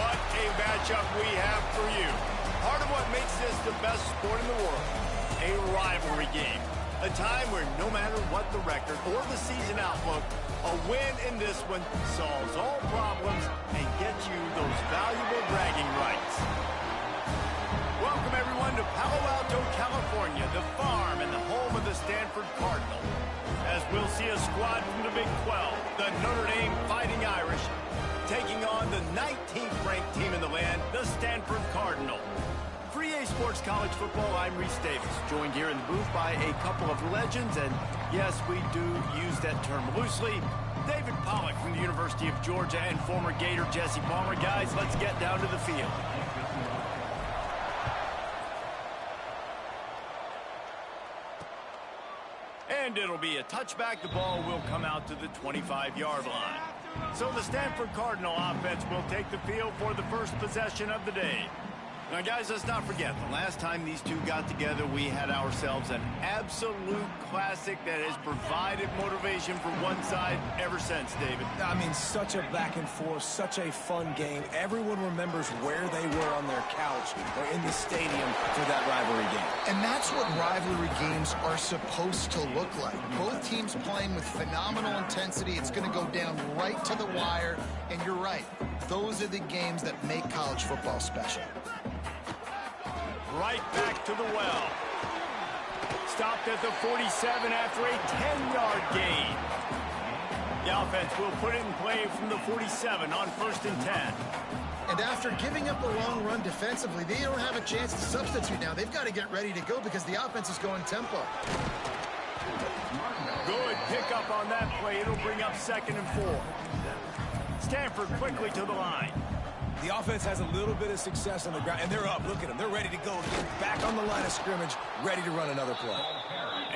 what a matchup we have for you. Part of what makes this the best sport in the world, a rivalry game. A time where no matter what the record or the season outlook, a win in this one solves all problems and gets you those valuable bragging rights. Welcome, everyone, to Palo Alto, California, the farm and the home of the Stanford Cardinal. As we'll see a squad from the Big 12, the Notre Dame Fighting Irish, taking on the 19th-ranked team in the land, the Stanford Cardinal. For EA Sports College Football, I'm Reese Davis, joined here in the booth by a couple of legends, and yes, we do use that term loosely. David Pollack from the University of Georgia and former Gator Jesse Palmer. Guys, let's get down to the field. And it'll be a touchback. The ball will come out to the 25-yard line. So the Stanford Cardinal offense will take the field for the first possession of the day. Now, guys, let's not forget, the last time these two got together, we had ourselves an absolute classic that has provided motivation for one side ever since, David. I mean, such a back and forth, such a fun game. Everyone remembers where they were on their couch or in the stadium for that rivalry game. And that's what rivalry games are supposed to look like. Both teams playing with phenomenal intensity. It's going to go down right to the wire. And you're right, those are the games that make college football special. Right back to the well. Stopped at the 47 after a 10-yard gain. The offense will put it in play from the 47 on 1st and 10. And after giving up a long run defensively, they don't have a chance to substitute now. They've got to get ready to go because the offense is going tempo. Good pickup on that play. It'll bring up 2nd and 4. Stanford quickly to the line. The offense has a little bit of success on the ground, and they're up. Look at them. They're ready to go again. Back on the line of scrimmage, ready to run another play.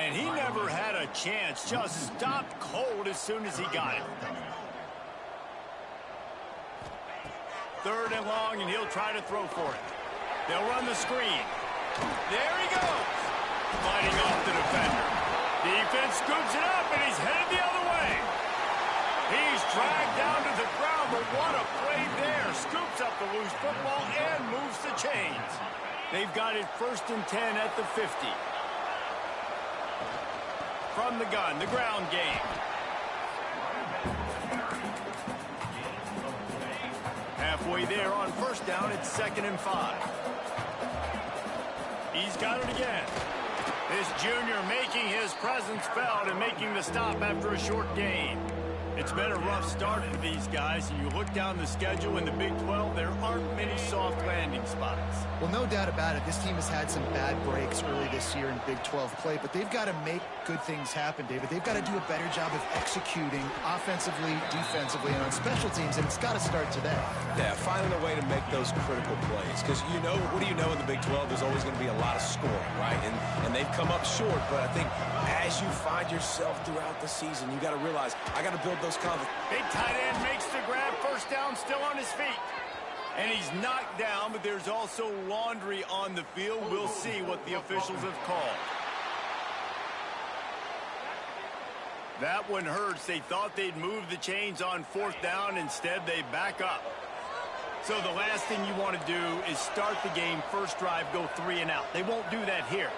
And he never had a chance. Just stopped cold as soon as he got it. 3rd and long, and he'll try to throw for it. They'll run the screen. There he goes. Fighting off the defender. Defense scoops it up, and he's headed the other way. He's dragged down to the ground, but what a play there. Scoops up the loose football and moves the chains. They've got it 1st and 10 at the 50. From the gun, the ground game. Halfway there on 1st down, it's 2nd and 5. He's got it again. This junior making his presence felt and making the stop after a short gain. It's been a rough start for these guys, and you look down the schedule in the Big 12, there aren't many soft landing spots. Well, no doubt about it. This team has had some bad breaks early this year in Big 12 play, but they've got to make good things happen, David. They've got to do a better job of executing offensively, defensively, and on special teams, and it's got to start today. Yeah, finding a way to make those critical plays. Because, you know, what do you know in the Big 12? There's always going to be a lot of scoring, right? And they've come up short, but I think as you find yourself throughout the season, you got to realize, I got to build those confidence. Big tight end makes the grab. 1st down, still on his feet. And he's knocked down, but there's also laundry on the field. We'll see what the officials have called. That one hurts. They thought they'd move the chains on 4th down. Instead, they back up. So the last thing you want to do is start the game, 1st drive, go 3 and out. They won't do that here.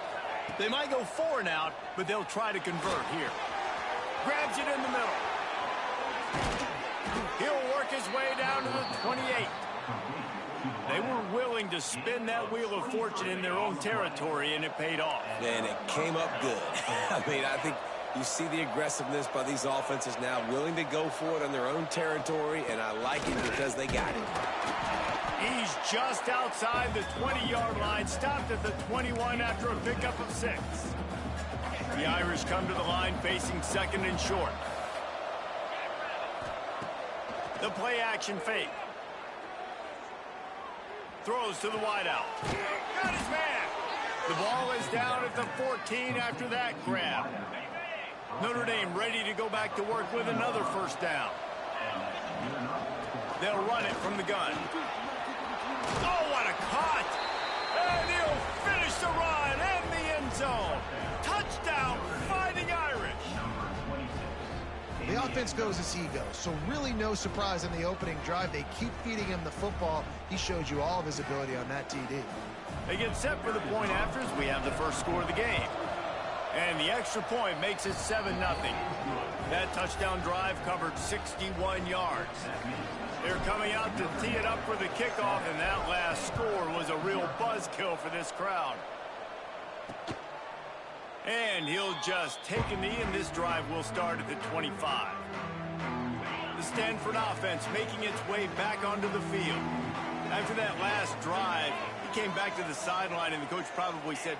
They might go 4 and out, but they'll try to convert here. Grabs it in the middle. He'll work his way down to the 28. They were willing to spin that wheel of fortune in their own territory, and it paid off. And it came up good. I mean, I think you see the aggressiveness by these offenses now, willing to go for it on their own territory, and I like it because they got it. He's just outside the 20-yard line, stopped at the 21 after a pickup of 6. The Irish come to the line facing 2nd and short. The play action fake. Throws to the wideout. Got his man. The ball is down at the 14 after that grab. Notre Dame ready to go back to work with another 1st down. They'll run it from the gun. Oh, what a cut! And he'll finish the run in the end zone. Touchdown, Fighting Irish. They offense goes as he goes. So really no surprise in the opening drive. They keep feeding him the football. He showed you all of his ability on that TD. They get set for the point after as we have the first score of the game. And the extra point makes it 7-0. That touchdown drive covered 61 yards. They're coming out to tee it up for the kickoff, and that last score was a real buzzkill for this crowd. And he'll just take a knee, and this drive will start at the 25. The Stanford offense making its way back onto the field. After that last drive, he came back to the sideline, and the coach probably said,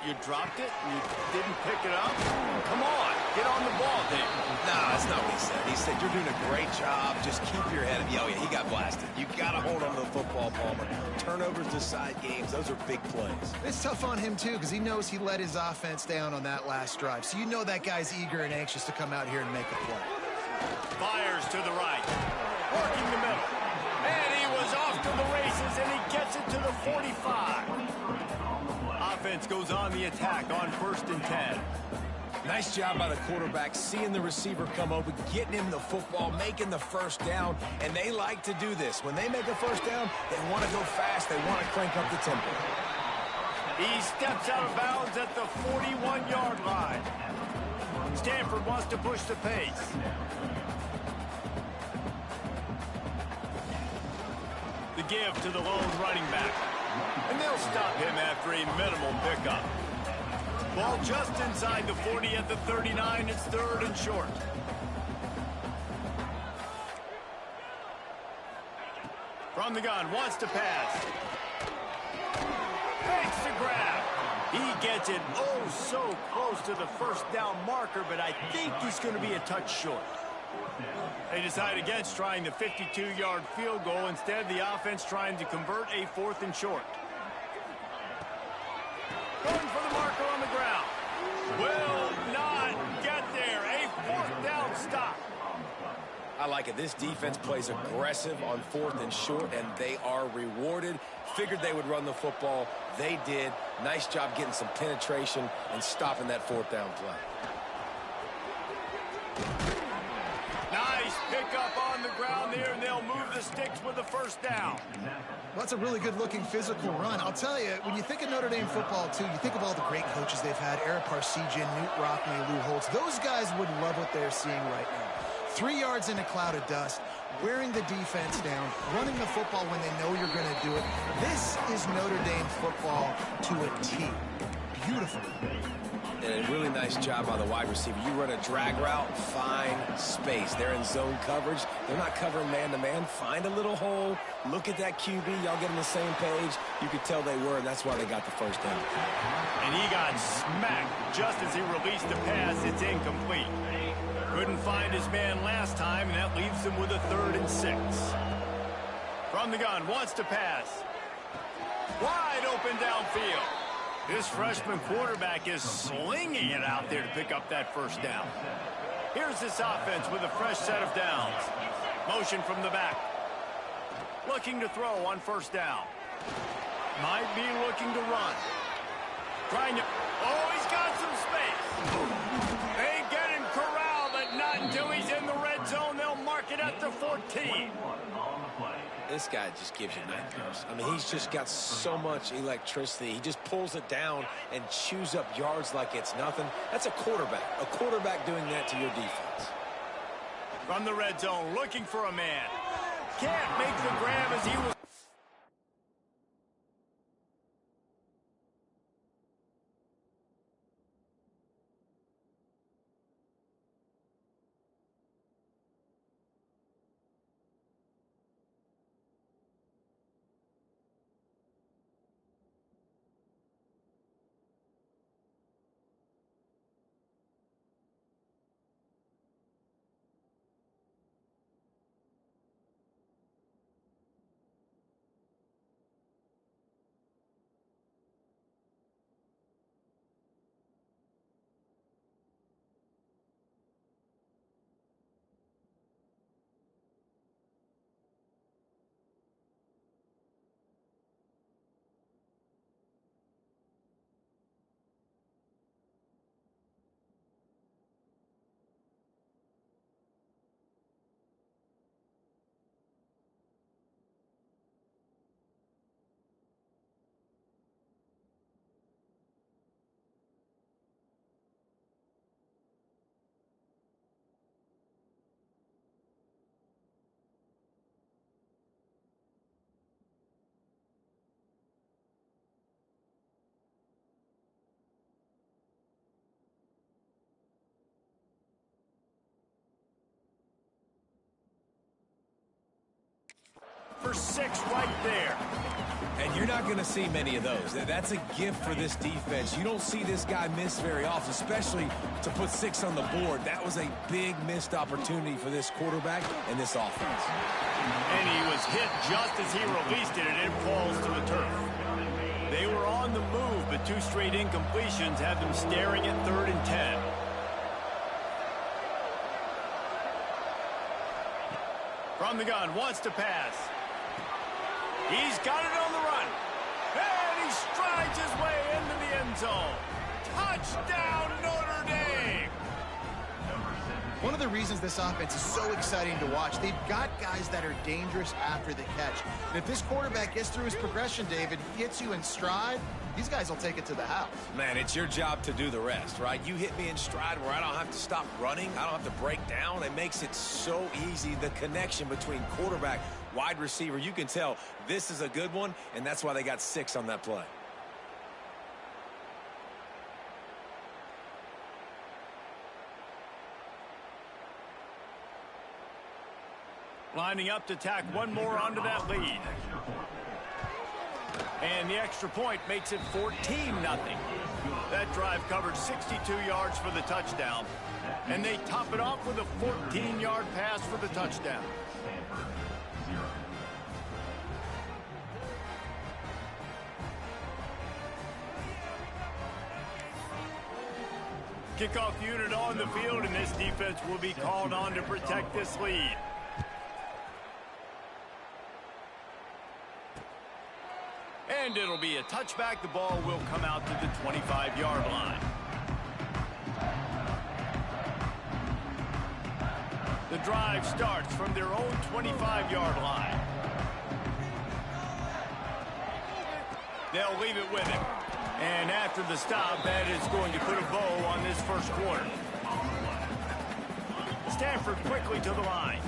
"You dropped it? You didn't pick it up? Come on, get on the ball, Dave." No, that's not what he said. He said, "You're doing a great job. Just keep your head up." Oh, yeah, he got blasted. You got to hold on to the football, Palmer. Turnovers decide games. Those are big plays. It's tough on him, too, because he knows he let his offense down on that last drive. So you know that guy's eager and anxious to come out here and make a play. Fires to the right, working the middle. And he was off to the races, and he gets it to the 45. Offense goes on the attack on 1st and 10. Nice job by the quarterback, seeing the receiver come open, getting him the football, making the first down, and they like to do this. When they make a first down, they want to go fast. They want to crank up the tempo. He steps out of bounds at the 41-yard line. Stanford wants to push the pace. The give to the lone running back. And they'll stop him after a minimal pickup. Ball just inside the 40 at the 39. It's 3rd and short. From the gun, wants to pass. Makes the grab. He gets it oh so close to the first down marker, but I think he's going to be a touch short. They decide against trying the 52-yard field goal. Instead, the offense trying to convert a 4th and short. Going for the marker on the ground. Will not get there. A 4th down stop. I like it. This defense plays aggressive on 4th and short, and they are rewarded. Figured they would run the football. They did. Nice job getting some penetration and stopping that 4th down play. Nice pickup on the ground there, and they'll move the sticks with the first down. Well, that's a really good-looking physical run. I'll tell you, when you think of Notre Dame football, too, you think of all the great coaches they've had, Eric Parsegian, Newt Rockne, Lou Holtz. Those guys would love what they're seeing right now. 3 yards in a cloud of dust, wearing the defense down, running the football when they know you're going to do it. This is Notre Dame football to a T. Beautiful. And a really nice job by the wide receiver. You run a drag route, find space. They're in zone coverage. They're not covering man-to-man. Find a little hole. Look at that QB. Y'all get on the same page. You could tell they were, and that's why they got the first down. And he got smacked just as he released the pass. It's incomplete. Couldn't find his man last time, and that leaves him with a 3rd and 6. From the gun, wants to pass. Wide open downfield. This freshman quarterback is slinging it out there to pick up that first down. Here's this offense with a fresh set of downs. Motion from the back. Looking to throw on 1st down. Might be looking to run. Trying to... Oh, he's got some space. They get him corralled, but not until he's in the red zone. They'll mark it at the 14. This guy just gives you nightmares. I mean, he's just got so much electricity. He just pulls it down and chews up yards like it's nothing. That's a quarterback. A quarterback doing that to your defense. From the red zone, looking for a man. Can't make the grab as he was... for 6 right there. And you're not going to see many of those. That's a gift for this defense. You don't see this guy miss very often, especially to put 6 on the board. That was a big missed opportunity for this quarterback and this offense. And he was hit just as he released it, and it falls to the turf. They were on the move, but 2 straight incompletions had them staring at 3rd and 10. From the gun, wants to pass. He's got it on the run. And he strides his way into the end zone. Touchdown, Notre Dame! One of the reasons this offense is so exciting to watch, they've got guys that are dangerous after the catch. And if this quarterback gets through his progression, David, gets you in stride, these guys will take it to the house. Man, it's your job to do the rest, right? You hit me in stride where I don't have to stop running. I don't have to break down. It makes it so easy, the connection between quarterback, wide receiver. You can tell this is a good one, and that's why they got 6 on that play. Lining up to tack one more onto that lead. And the extra point makes it 14-0. That drive covered 62 yards for the touchdown. And they top it off with a 14-yard pass for the touchdown. Kickoff unit on the field, and this defense will be called on to protect this lead. And it'll be a touchback. The ball will come out to the 25-yard line. The drive starts from their own 25-yard line. They'll leave it with him. And after the stop, that is going to put a bow on this first quarter. Stanford quickly to the line.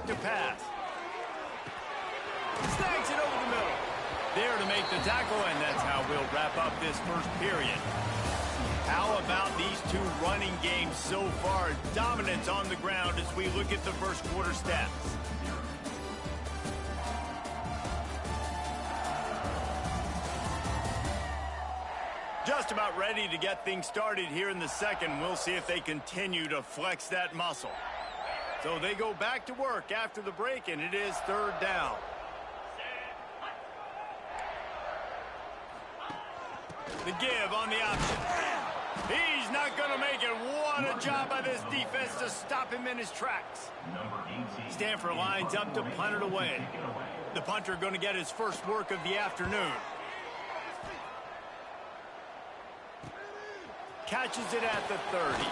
back to pass. Snags it over the middle. There to make the tackle, and that's how we'll wrap up this first period. How about these two running games so far? Dominance on the ground as we look at the first quarter stats. Just about ready to get things started here in the second. We'll see if they continue to flex that muscle. So they go back to work after the break, and it is third down. The give on the option. He's not going to make it. What a job by this defense to stop him in his tracks. Stanford lines up to punt it away. The punter going to get his first work of the afternoon. Catches it at the 30.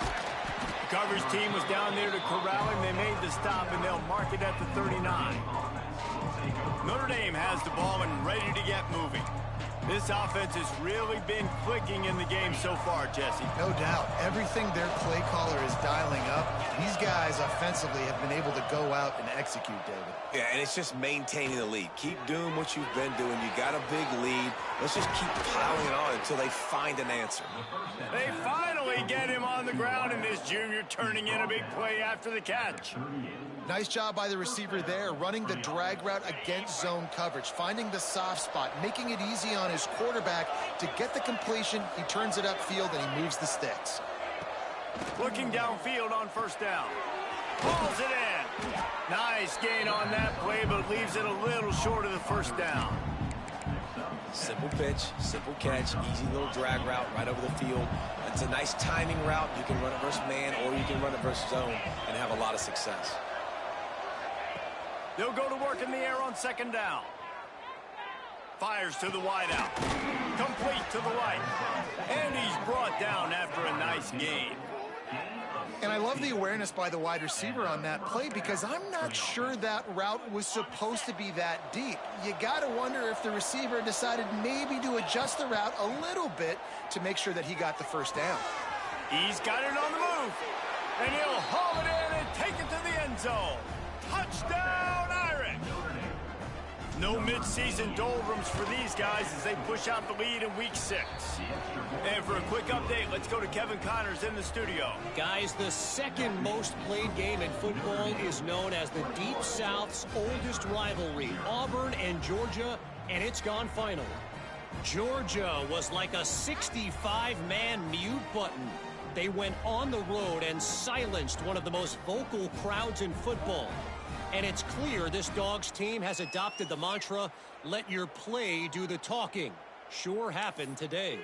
The coverage team was down there to corral him. They made the stop, and they'll mark it at the 39. Notre Dame has the ball and ready to get moving. This offense has really been clicking in the game so far, Jesse. No doubt. Everything their play caller is dialing up, these guys offensively have been able to go out and execute, David. Yeah, and it's just maintaining the lead. Keep doing what you've been doing. You got a big lead. Let's just keep piling it on until they find an answer. They finally get him on the ground, and this junior turning in a big play after the catch. Nice job by the receiver there, running the drag route against zone coverage, finding the soft spot, making it easy on his quarterback to get the completion. He turns it upfield, and he moves the sticks. Looking downfield on first down. Pulls it in. Nice gain on that play, but leaves it a little short of the first down. Simple pitch, simple catch, easy little drag route right over the field. It's a nice timing route. You can run it versus man, or you can run it versus zone and have a lot of success. They'll go to work in the air on second down. Fires to the wideout. Complete to the right. And he's brought down after a nice gain. And I love the awareness by the wide receiver on that play because I'm not sure that route was supposed to be that deep. You got to wonder if the receiver decided maybe to adjust the route a little bit to make sure that he got the first down. He's got it on the move. And he'll haul it in and take it to the end zone. Touchdown, Irish! No midseason doldrums for these guys as they push out the lead in Week 6. And for a quick update, let's go to Kevin Connors in the studio. Guys, the second most played game in football is known as the Deep South's oldest rivalry, Auburn and Georgia, and it's gone final. Georgia was like a 65-man mute button. They went on the road and silenced one of the most vocal crowds in football. And it's clear this Dogs team has adopted the mantra, let your play do the talking. Sure happened today.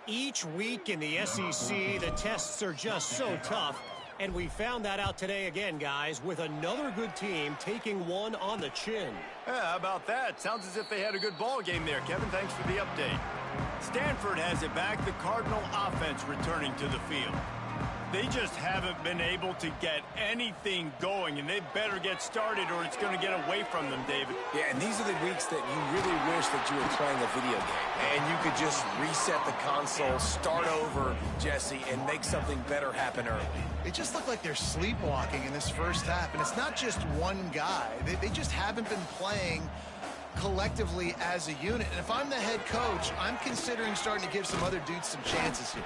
Each week in the SEC, the tests are just so tough. And we found that out today again, guys, with another good team taking one on the chin. Yeah, how about that? Sounds as if they had a good ball game there, Kevin. Thanks for the update. Stanford has it back. The Cardinal offense returning to the field. They just haven't been able to get anything going, and they better get started or it's going to get away from them, David. Yeah, and these are the weeks that you really wish that you were playing a video game. And you could just reset the console, start over, Jesse, and make something better happen early. It just looked like they're sleepwalking in this first half, and it's not just one guy. They just haven't been playing collectively as a unit. And if I'm the head coach, I'm considering starting to give some other dudes some chances here.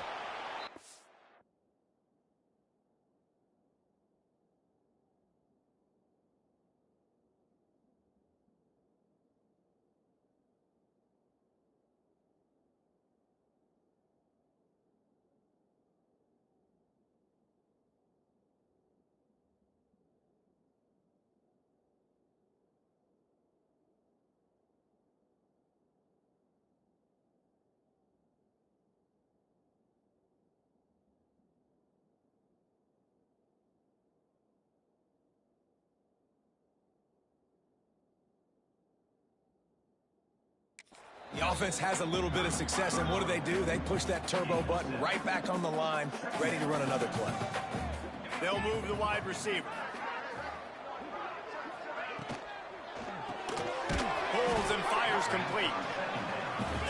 The offense has a little bit of success, and what do? They push that turbo button right back on the line, ready to run another play. They'll move the wide receiver. Pulls and fires complete.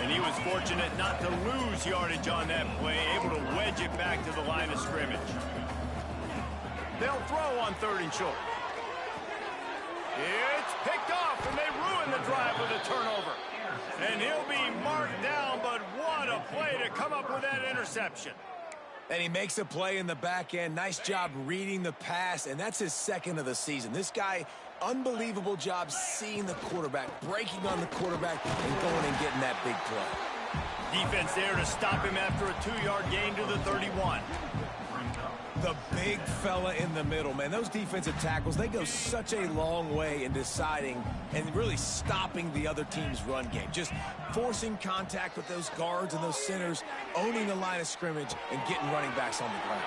And he was fortunate not to lose yardage on that play, able to wedge it back to the line of scrimmage. They'll throw on third and short. drive with a turnover. And he'll be marked down, but what a play to come up with that interception. And he makes a play in the back end. Nice job reading the pass, and that's his second of the season. This guy, unbelievable job seeing the quarterback, breaking on the quarterback, and going and getting that big play. Defense there to stop him after a 2-yard gain to the 31. The big fella in the middle, man. Those defensive tackles, they go such a long way in deciding and really stopping the other team's run game. Just forcing contact with those guards and those centers, owning the line of scrimmage, and getting running backs on the ground.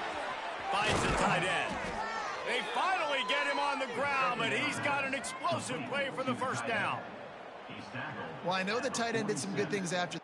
Finds the tight end. They finally get him on the ground, but he's got an explosive play for the first down. Well, I know the tight end did some good things after.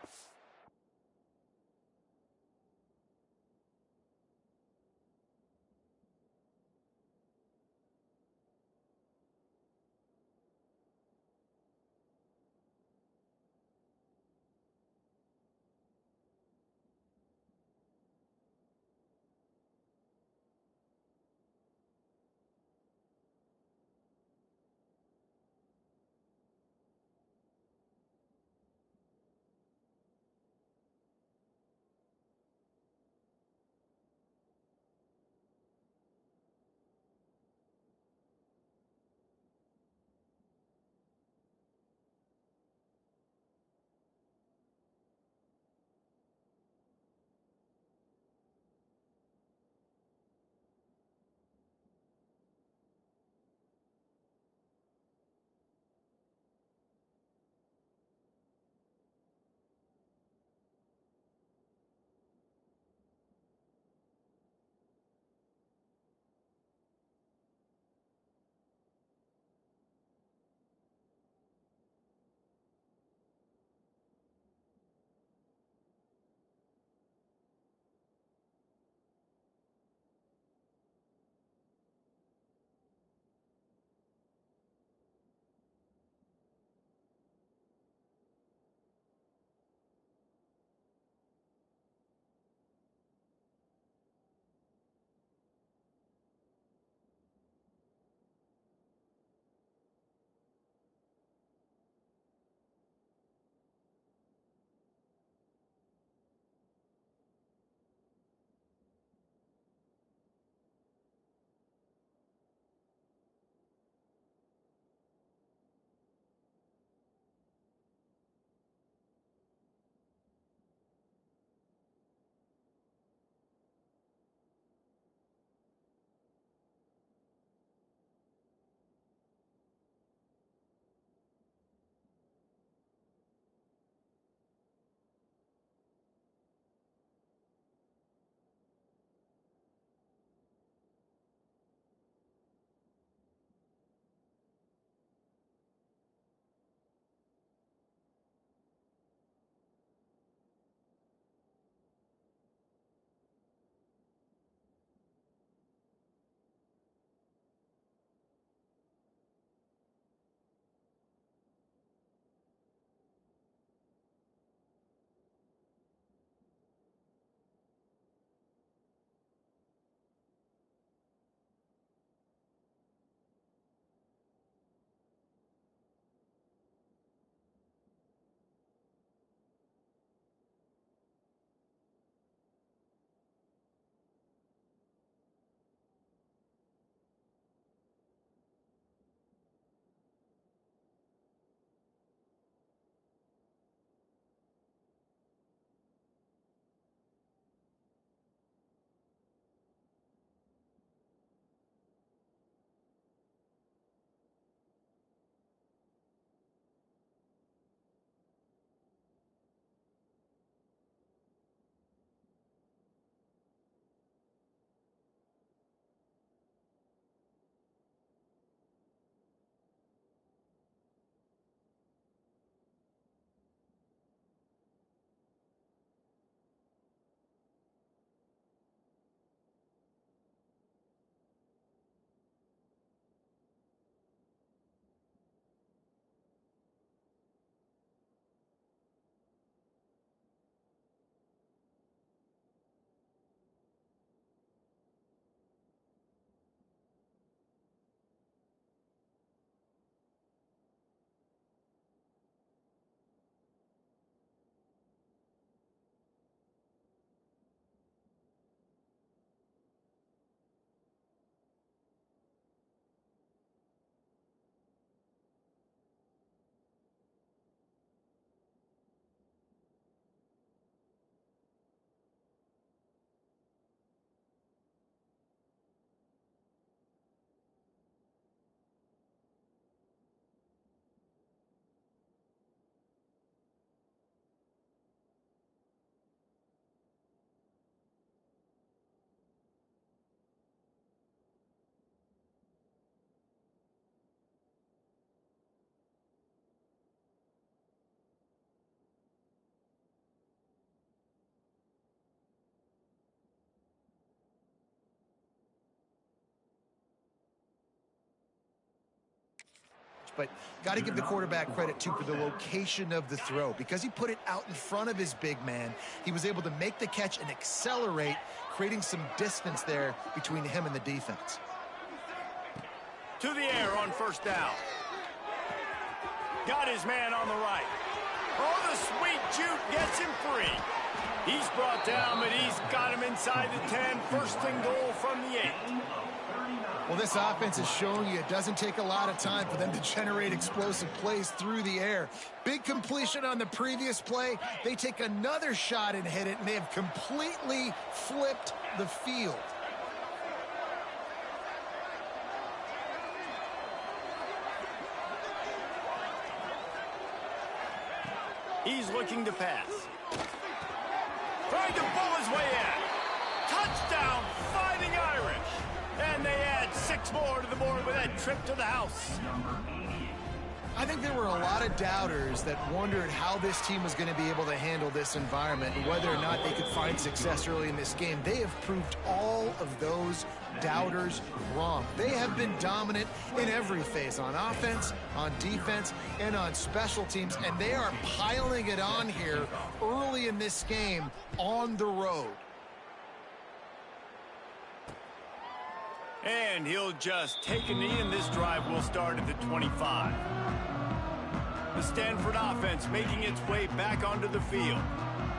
but got to give the quarterback credit, too, for the location of the throw. Because he put it out in front of his big man, he was able to make the catch and accelerate, creating some distance there between him and the defense. To the air on first down. Got his man on the right. Oh, the sweet juke gets him free. He's brought down, but he's got him inside the 10. First and goal from the 8. Well, this offense is showing you it doesn't take a lot of time for them to generate explosive plays through the air. Big completion on the previous play. They take another shot and hit it, and they have completely flipped the field. He's looking to pass. Trying to pull his way in. Touchdown, Fighting Irish. And they add 6 more to the board with that trip to the house. I think there were a lot of doubters that wondered how this team was going to be able to handle this environment and whether or not they could find success early in this game. They have proved all of those doubters wrong. They have been dominant in every phase, on offense, on defense, and on special teams, and they are piling it on here early in this game on the road. And he'll just take a knee, and this drive will start at the 25. The Stanford offense making its way back onto the field.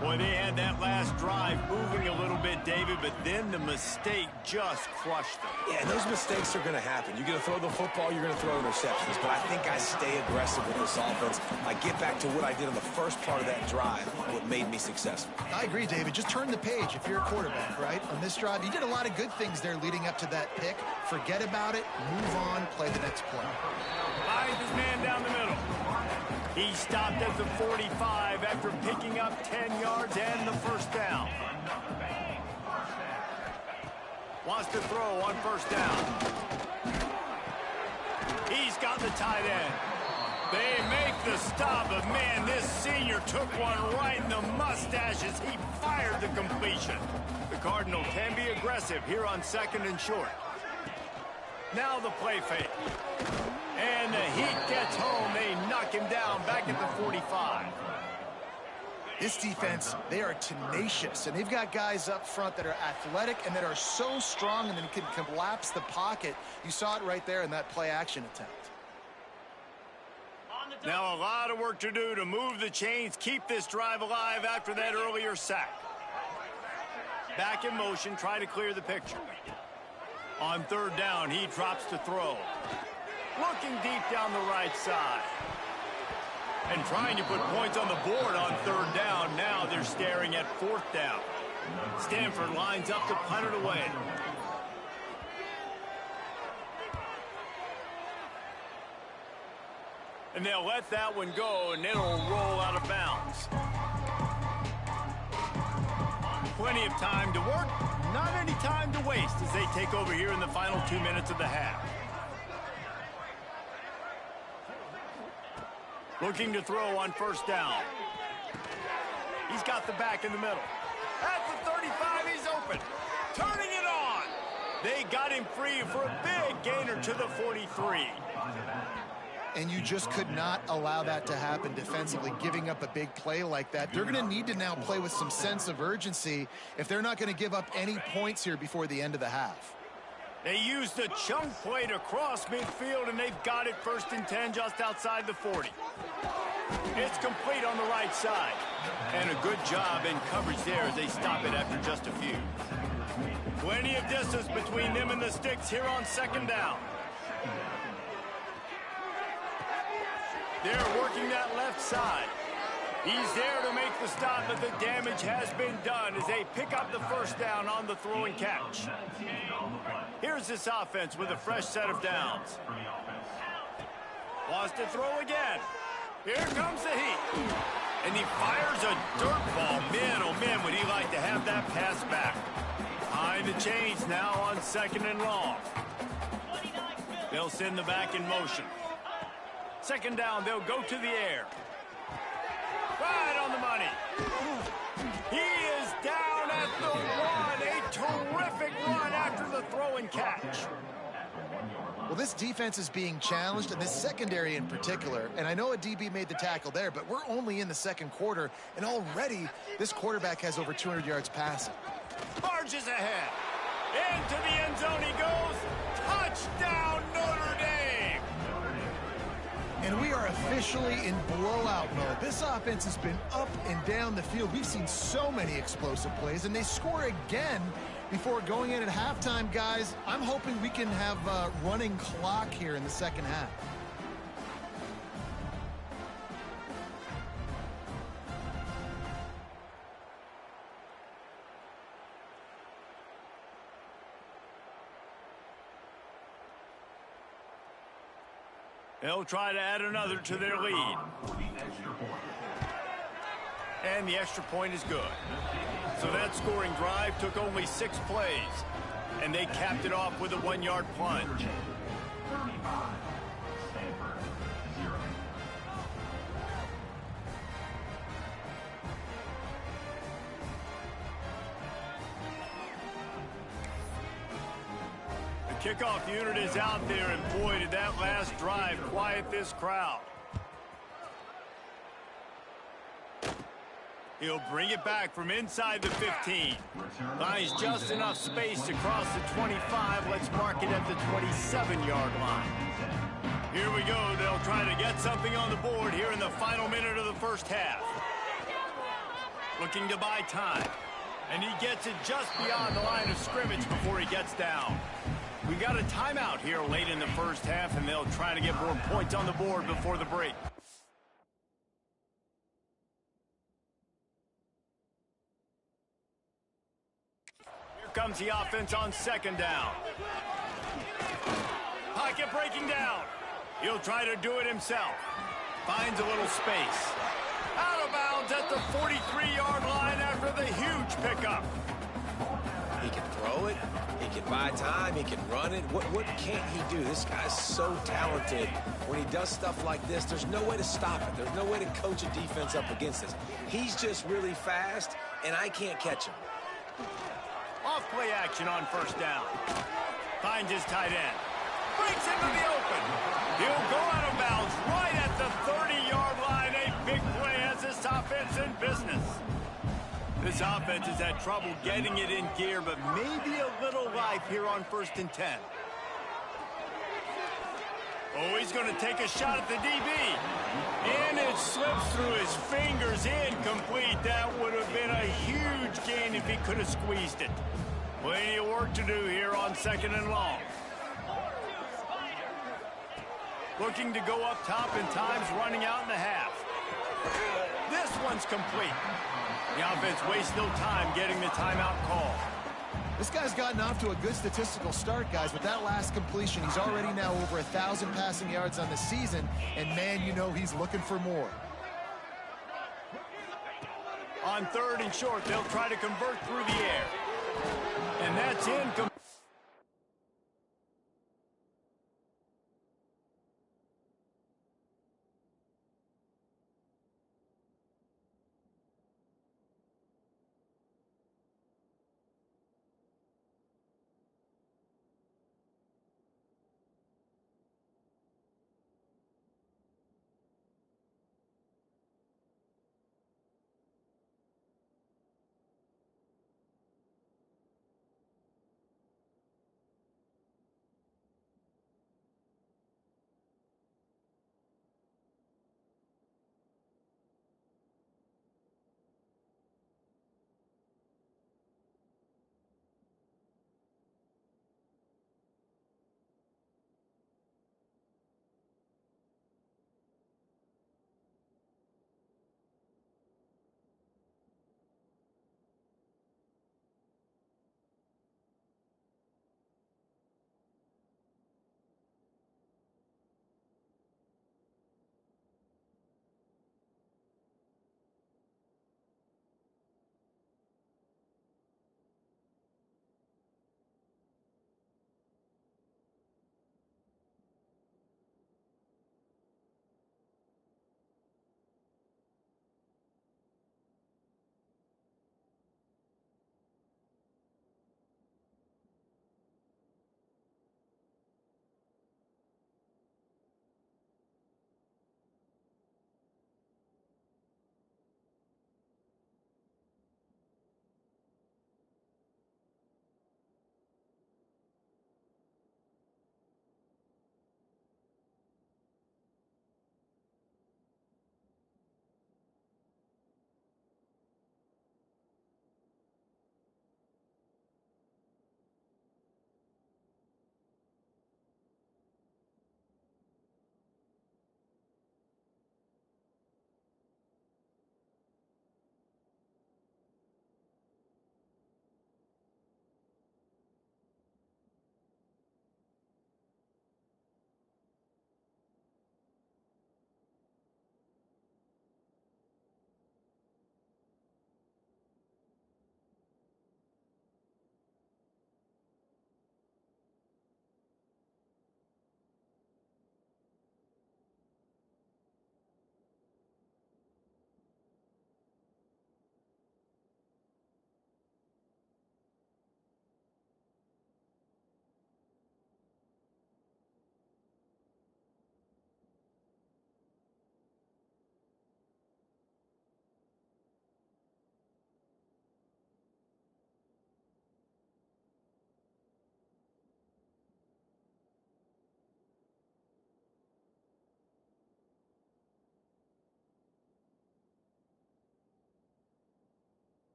Boy, they had that last drive moving a little bit, David, but then the mistake just crushed them. Yeah, those mistakes are going to happen. You're going to throw the football, you're going to throw interceptions, but I think I stay aggressive with this offense. I get back to what I did on the first part of that drive, what made me successful. I agree, David. Just turn the page if you're a quarterback, right? On this drive, you did a lot of good things there leading up to that pick. Forget about it, move on, play the next play. Finds his man down the middle. He stopped at the 45 after picking up 10 yards and the first down. Wants to throw on first down. He's got the tight end. They make the stop, but man, this senior took one right in the mustache as he fired the completion. The Cardinal can be aggressive here on second and short. Now the play fake. And the Heat gets home. They knock him down back at the 45. This defense, they are tenacious, and they've got guys up front that are athletic and that are so strong and then can collapse the pocket. You saw it right there in that play-action attempt. Now a lot of work to do to move the chains, keep this drive alive after that earlier sack. Back in motion, trying to clear the picture. On third down, he drops to throw. Looking deep down the right side. And trying to put points on the board on third down. Now they're staring at fourth down. Stanford lines up to punt it away. And they'll let that one go, and it'll roll out of bounds. Plenty of time to work, not any time to waste as they take over here in the final 2 minutes of the half. Looking to throw on first down. He's got the back in the middle. At the 35, he's open. Turning it on. They got him free for a big gainer to the 43. And you just could not allow that to happen defensively, giving up a big play like that. They're going to need to now play with some sense of urgency if they're not going to give up any points here before the end of the half. They used the chunk play to cross midfield, and they've got it first and 10 just outside the 40. It's complete on the right side. And a good job in coverage there as they stop it after just a few. Plenty of distance between them and the sticks here on second down. They're working that left side. He's there to make the stop, but the damage has been done as they pick up the first down on the throw and catch. Here's this offense with a fresh set of downs. Wants to throw again. Here comes the Heat. And he fires a dirt ball. Man, oh man, would he like to have that pass back. Behind the chains now on second and long. They'll send the back in motion. Second down, they'll go to the air. Right on the money. He is down at the 1. A terrific run after the throw and catch. Well, this defense is being challenged, and this secondary in particular, and I know a DB made the tackle there, but we're only in the second quarter, and already this quarterback has over 200 yards passing. Charges ahead. Into the end zone he goes. Touchdown, Notre Dame! And we are officially in blowout mode. This offense has been up and down the field. We've seen so many explosive plays, and they score again before going in at halftime, guys. I'm hoping we can have a running clock here in the second half. They'll try to add another to their lead. And the extra point is good. So that scoring drive took only 6 plays. And they capped it off with a 1-yard plunge. Stanford, 0. Kickoff unit is out there, and boy, did that last drive quiet this crowd. He'll bring it back from inside the 15. Finds just enough space to cross the 25. Let's mark it at the 27-yard line. Here we go. They'll try to get something on the board here in the final minute of the first half. Looking to buy time. And he gets it just beyond the line of scrimmage before he gets down. We got a timeout here late in the first half, and they'll try to get more points on the board before the break. Here comes the offense on second down. Pocket breaking down. He'll try to do it himself. Finds a little space. Out of bounds at the 43-yard line after the huge pickup. He can throw it. He can buy time. He can run it. What can't he do? This guy's so talented. When he does stuff like this, there's no way to stop it. There's no way to coach a defense up against this. He's just really fast, and I can't catch him. Off play action on first down. Finds his tight end. Breaks into the open. He'll go out of bounds right at the 30-yard line. A big play has this offense in business. This offense has had trouble getting it in gear, but maybe a little life here on 1st and 10. Oh, he's going to take a shot at the DB. And it slips through his fingers. Incomplete. That would have been a huge gain if he could have squeezed it. Plenty of work to do here on 2nd and long. Looking to go up top, and time's running out in the half. This one's complete. The offense wastes no time getting the timeout call. This guy's gotten off to a good statistical start, guys. With that last completion, he's already now over 1,000 passing yards on the season, and man, you know he's looking for more. On 3rd and short, they'll try to convert through the air. And that's incomplete.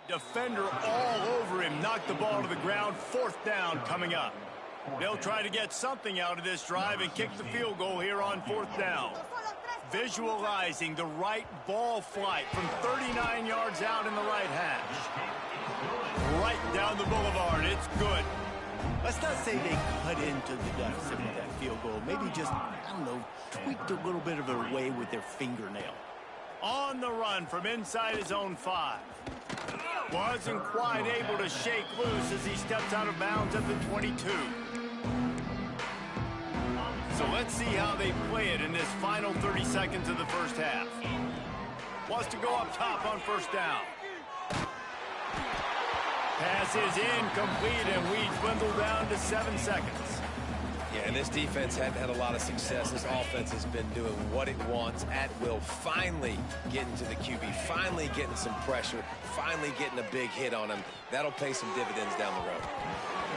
Defender all over him, knocked the ball to the ground. 4th down coming up. They'll try to get something out of this drive and kick the field goal here on 4th down. Visualizing the right ball flight from 39 yards out in the right hash. Right down the boulevard. It's good. Let's not say they cut into the deficit with that field goal. Maybe just, I don't know, tweaked a little bit of their way with their fingernail. On the run from inside his own 5. Wasn't quite able to shake loose as he steps out of bounds at the 22. So let's see how they play it in this final 30 seconds of the first half. Wants to go up top on 1st down. Pass is incomplete, and we dwindle down to 7 seconds. Yeah, and this defense hadn't had a lot of success. This offense has been doing what it wants at will. Finally getting to the QB, finally getting some pressure, finally getting a big hit on him. That'll pay some dividends down the road.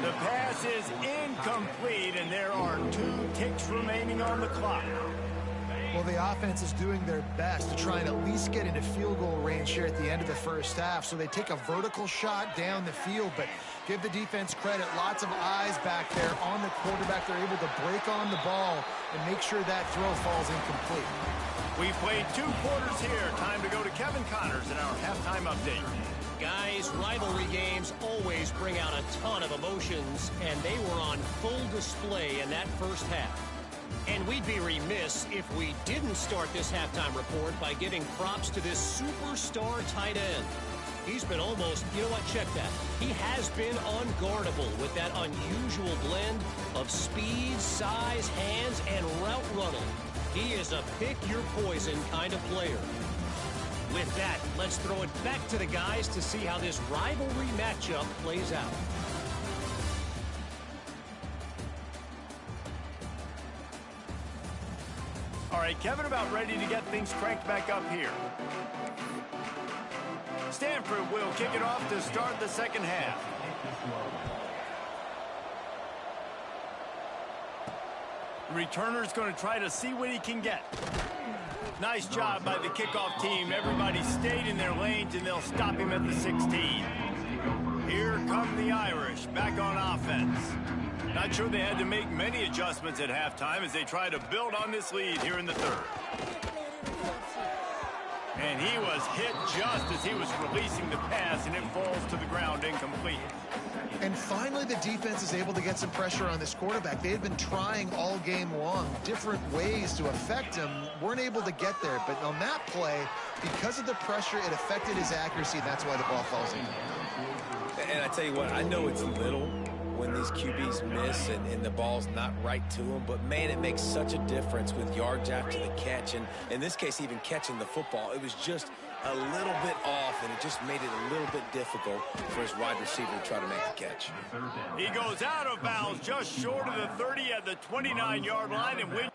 The pass is incomplete, and there are 2 ticks remaining on the clock. Well, the offense is doing their best to try and at least get into field goal range here at the end of the first half. So they take a vertical shot down the field, but give the defense credit. Lots of eyes back there on the quarterback. They're able to break on the ball and make sure that throw falls incomplete. We played 2 quarters here. Time to go to Kevin Connors in our halftime update. Guys, rivalry games always bring out a ton of emotions, and they were on full display in that first half. And we'd be remiss if we didn't start this halftime report by giving props to this superstar tight end. He's been almost, you know what, check that. He has been unguardable with that unusual blend of speed, size, hands, and route running. He is a pick-your-poison kind of player. With that, let's throw it back to the guys to see how this rivalry matchup plays out. All right, Kevin, about ready to get things cranked back up here. Stanford will kick it off to start the second half. Returner's going to try to see what he can get. Nice job by the kickoff team. Everybody stayed in their lanes, and they'll stop him at the 16. Here come the Irish back on offense. Not sure they had to make many adjustments at halftime as they try to build on this lead here in the 3rd. And he was hit just as he was releasing the pass, and it falls to the ground incomplete. And finally, the defense is able to get some pressure on this quarterback. They had been trying all game long, different ways to affect him, weren't able to get there. But on that play, because of the pressure, it affected his accuracy. That's why the ball falls in. And I tell you what, I know it's little when these QBs miss and the ball's not right to them, but man, it makes such a difference with yards after the catch, and in this case, even catching the football. It was just a little bit off, and it just made it a little bit difficult for his wide receiver to try to make the catch. He goes out of bounds just short of the 30 at the 29-yard line, and wins.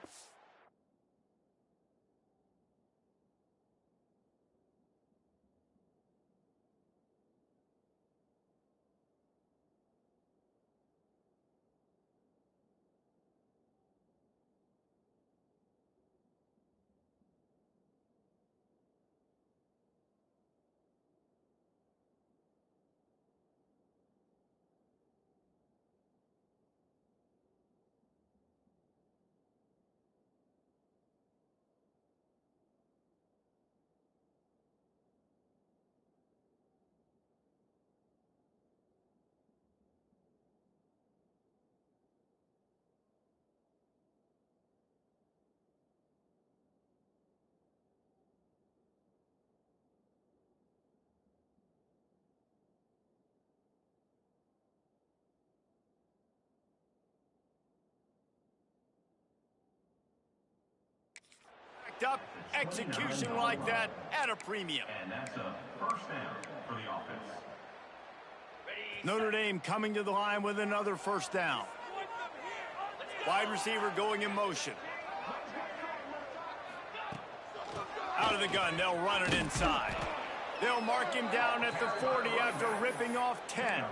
Up execution like that at a premium. And that's a first down for the offense. Notre Dame coming to the line with another first down. Wide receiver going in motion. Out of the gun, they'll run it inside. They'll mark him down at the 40 after ripping off 10.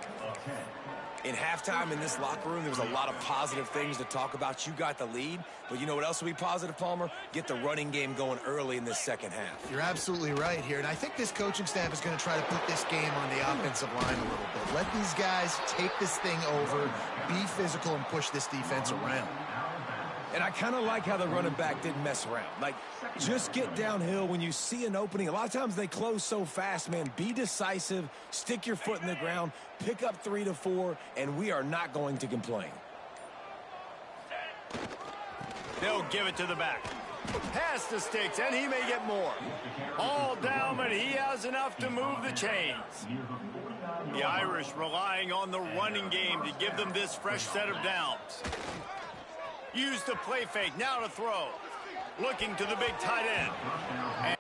In halftime in this locker room, there was a lot of positive things to talk about. You got the lead, but you know what else will be positive, Palmer? Get the running game going early in this second half. You're absolutely right here, and I think this coaching staff is going to try to put this game on the offensive line a little bit. Let these guys take this thing over, be physical, and push this defense around. And I kind of like how the running back didn't mess around. Like, just get downhill when you see an opening. A lot of times they close so fast, man. Be decisive, stick your foot in the ground, pick up 3 to 4, and we are not going to complain. They'll give it to the back. Pass the sticks, and he may get more. All down, but he has enough to move the chains. The Irish relying on the running game to give them this fresh set of downs. Use the play fake, now to throw. Looking to the big tight end. And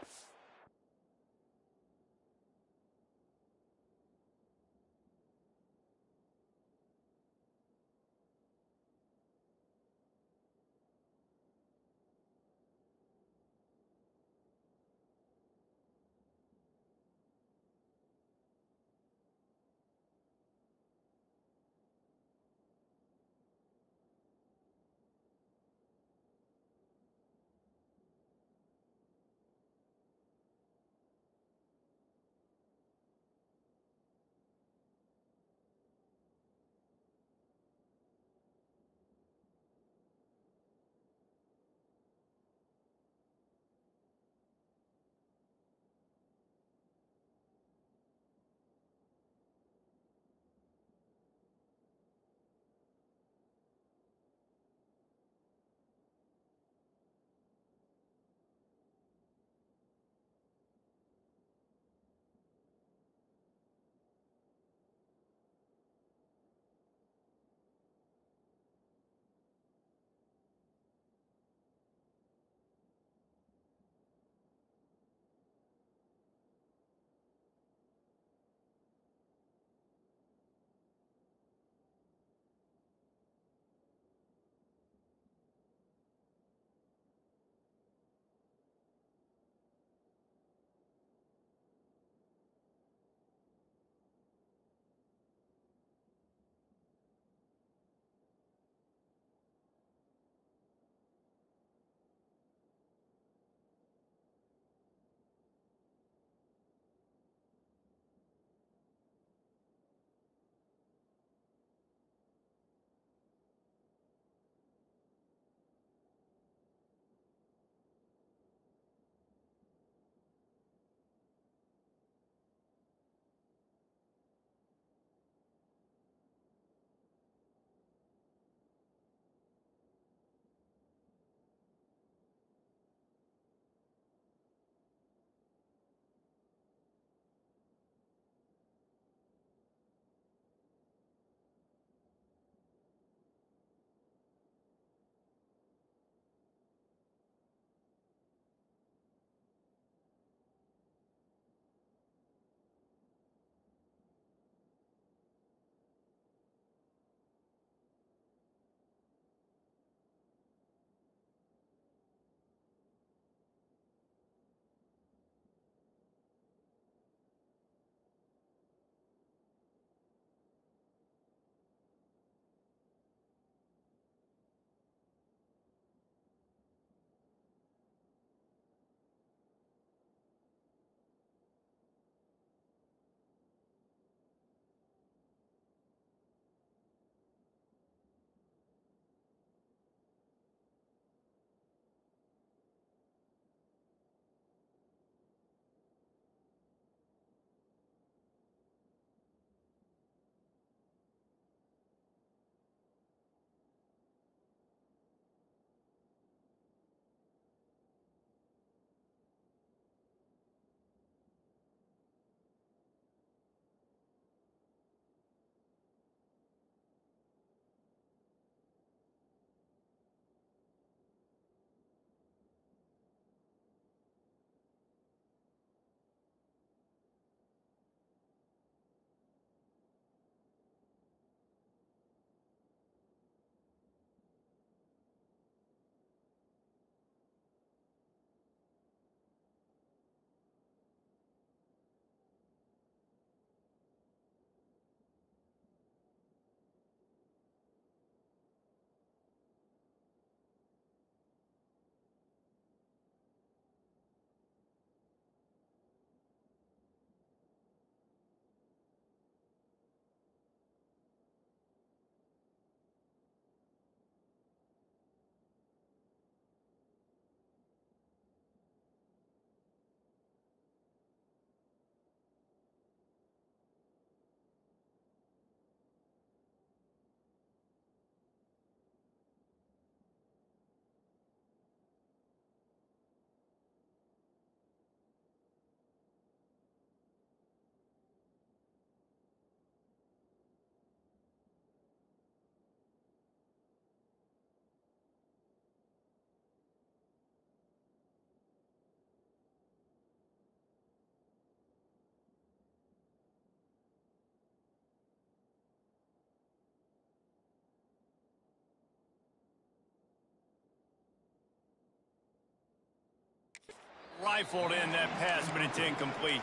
Rifled in that pass, but it's incomplete.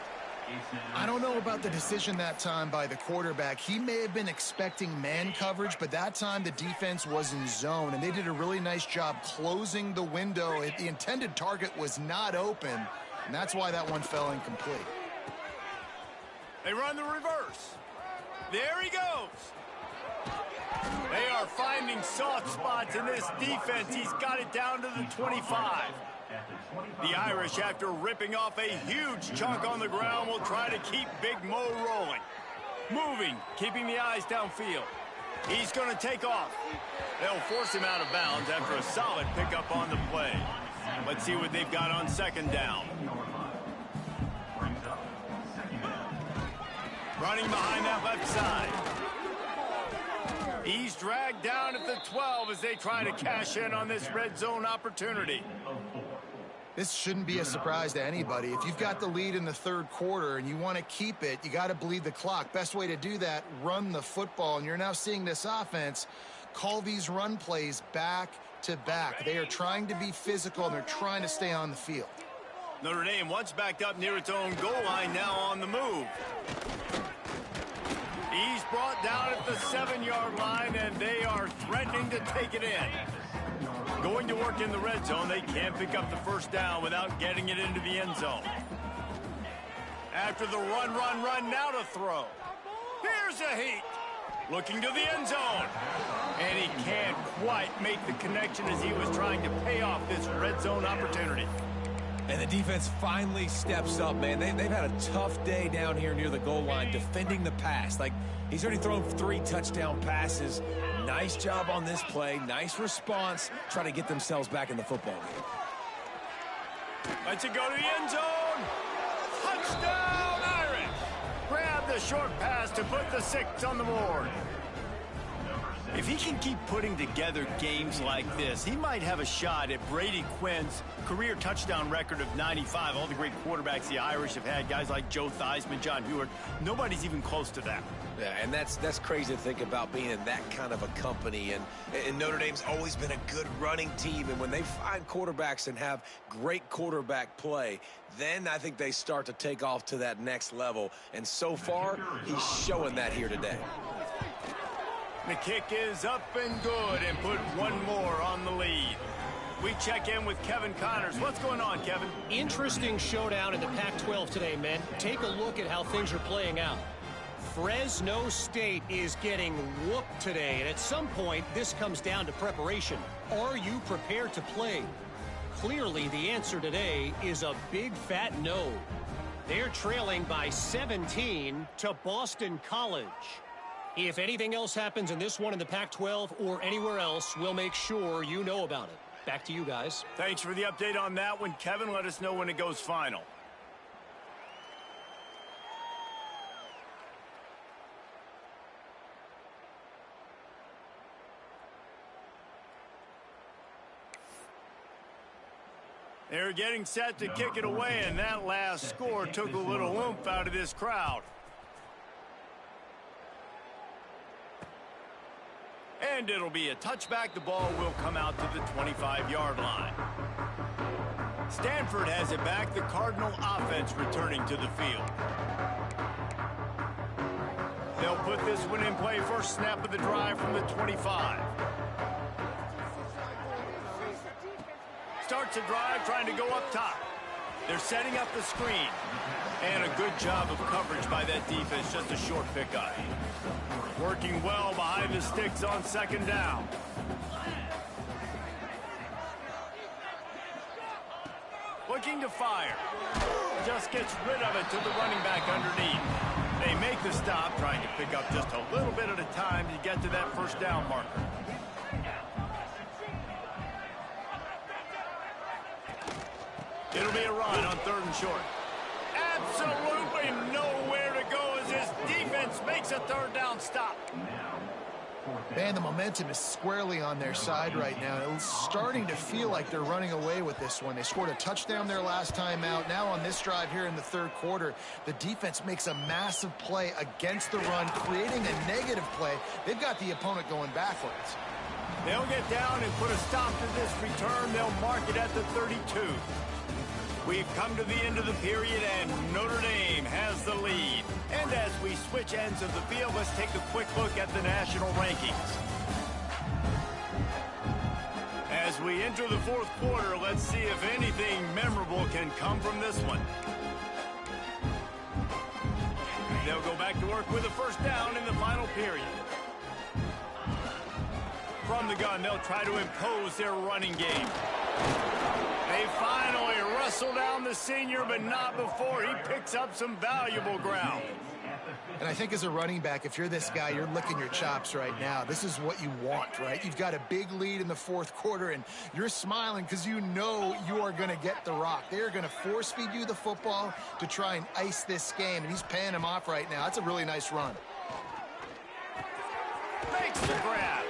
I don't know about the decision that time by the quarterback. He may have been expecting man coverage, but that time the defense was in zone, and they did a really nice job closing the window. The intended target was not open, and that's why that one fell incomplete. They run the reverse. There he goes. They are finding soft spots in this defense. He's got it down to the 25. The Irish, after ripping off a huge chunk on the ground, will try to keep Big Mo rolling. Moving, keeping the eyes downfield. He's going to take off. They'll force him out of bounds after a solid pickup on the play. Let's see what they've got on second down. Running behind that left side. He's dragged down at the 12 as they try to cash in on this red zone opportunity. This shouldn't be a surprise to anybody. If you've got the lead in the third quarter and you want to keep it, you got to bleed the clock. Best way to do that, run the football. And you're now seeing this offense call these run plays back to back. They are trying to be physical, and they're trying to stay on the field. Notre Dame once backed up near its own goal line, now on the move. He's brought down at the 7-yard line, and they are threatening to take it in. Going to work in the red zone, they can't pick up the first down without getting it into the end zone. After the run, now to throw. Here's a heat. Looking to the end zone. And he can't quite make the connection as he was trying to pay off this red zone opportunity. And the defense finally steps up, man. They've had a tough day down here near the goal line defending the pass. Like, he's already thrown 3 touchdown passes. Nice job on this play. Nice response. Try to get themselves back in the football game. Lets it go to the end zone. Touchdown, Irish. Grab the short pass to put the 6 on the board. If he can keep putting together games like this, he might have a shot at Brady Quinn's career touchdown record of 95. All the great quarterbacks the Irish have had, guys like Joe Theismann, John Heward, nobody's even close to that. Yeah, and that's crazy to think about being in that kind of a company. And Notre Dame's always been a good running team. And when they find quarterbacks and have great quarterback play, then I think they start to take off to that next level. And so far, he's showing that here today. The kick is up and good, and put one more on the lead. We check in with Kevin Connors. What's going on, Kevin? Interesting showdown in the Pac-12 today, men. Take a look at how things are playing out. Fresno State is getting whooped today, and at some point, this comes down to preparation. Are you prepared to play? Clearly, the answer today is a big fat no. They're trailing by 17 to Boston College. If anything else happens in this one in the Pac-12 or anywhere else, we'll make sure you know about it. Back to you guys. Thanks for the update on that one, Kevin. Let us know when it goes final. They're getting set to kick it away, and that last score took a little oomph out of this crowd. And it'll be a touchback. The ball will come out to the 25-yard line. Stanford has it back. The Cardinal offense returning to the field. They'll put this one in play. First snap of the drive from the 25. Starts a drive trying to go up top. They're setting up the screen. And a good job of coverage by that defense. Just a short pickup. Working well behind the sticks on second down. Looking to fire. Just gets rid of it to the running back underneath. They make the stop, trying to pick up just a little bit at a time to get to that first down marker. It'll be a run on 3rd and short. Absolutely nowhere to go as his defense makes a 3rd down stop. Man, the momentum is squarely on their side right now. It's starting to feel like they're running away with this one. They scored a touchdown their last time out. Now on this drive here in the 3rd quarter, the defense makes a massive play against the run, creating a negative play. They've got the opponent going backwards. They'll get down and put a stop to this return. They'll mark it at the 32. We've come to the end of the period, and Notre Dame has the lead. And as we switch ends of the field, let's take a quick look at the national rankings. As we enter the fourth quarter, let's see if anything memorable can come from this one. They'll go back to work with a first down in the final period. From the gun, they'll try to impose their running game. They finally wrestle down the senior, but not before he picks up some valuable ground. And I think as a running back, if you're this guy, you're licking your chops right now. This is what you want, right? You've got a big lead in the fourth quarter, and you're smiling because you know you are going to get the rock. They're going to force-feed you the football to try and ice this game, and he's paying him off right now. That's a really nice run. Makes the grab.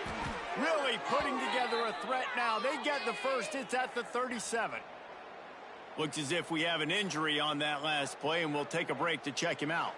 Really putting together a threat now. They get the first. It's at the 37. Looks as if we have an injury on that last play, and we'll take a break to check him out.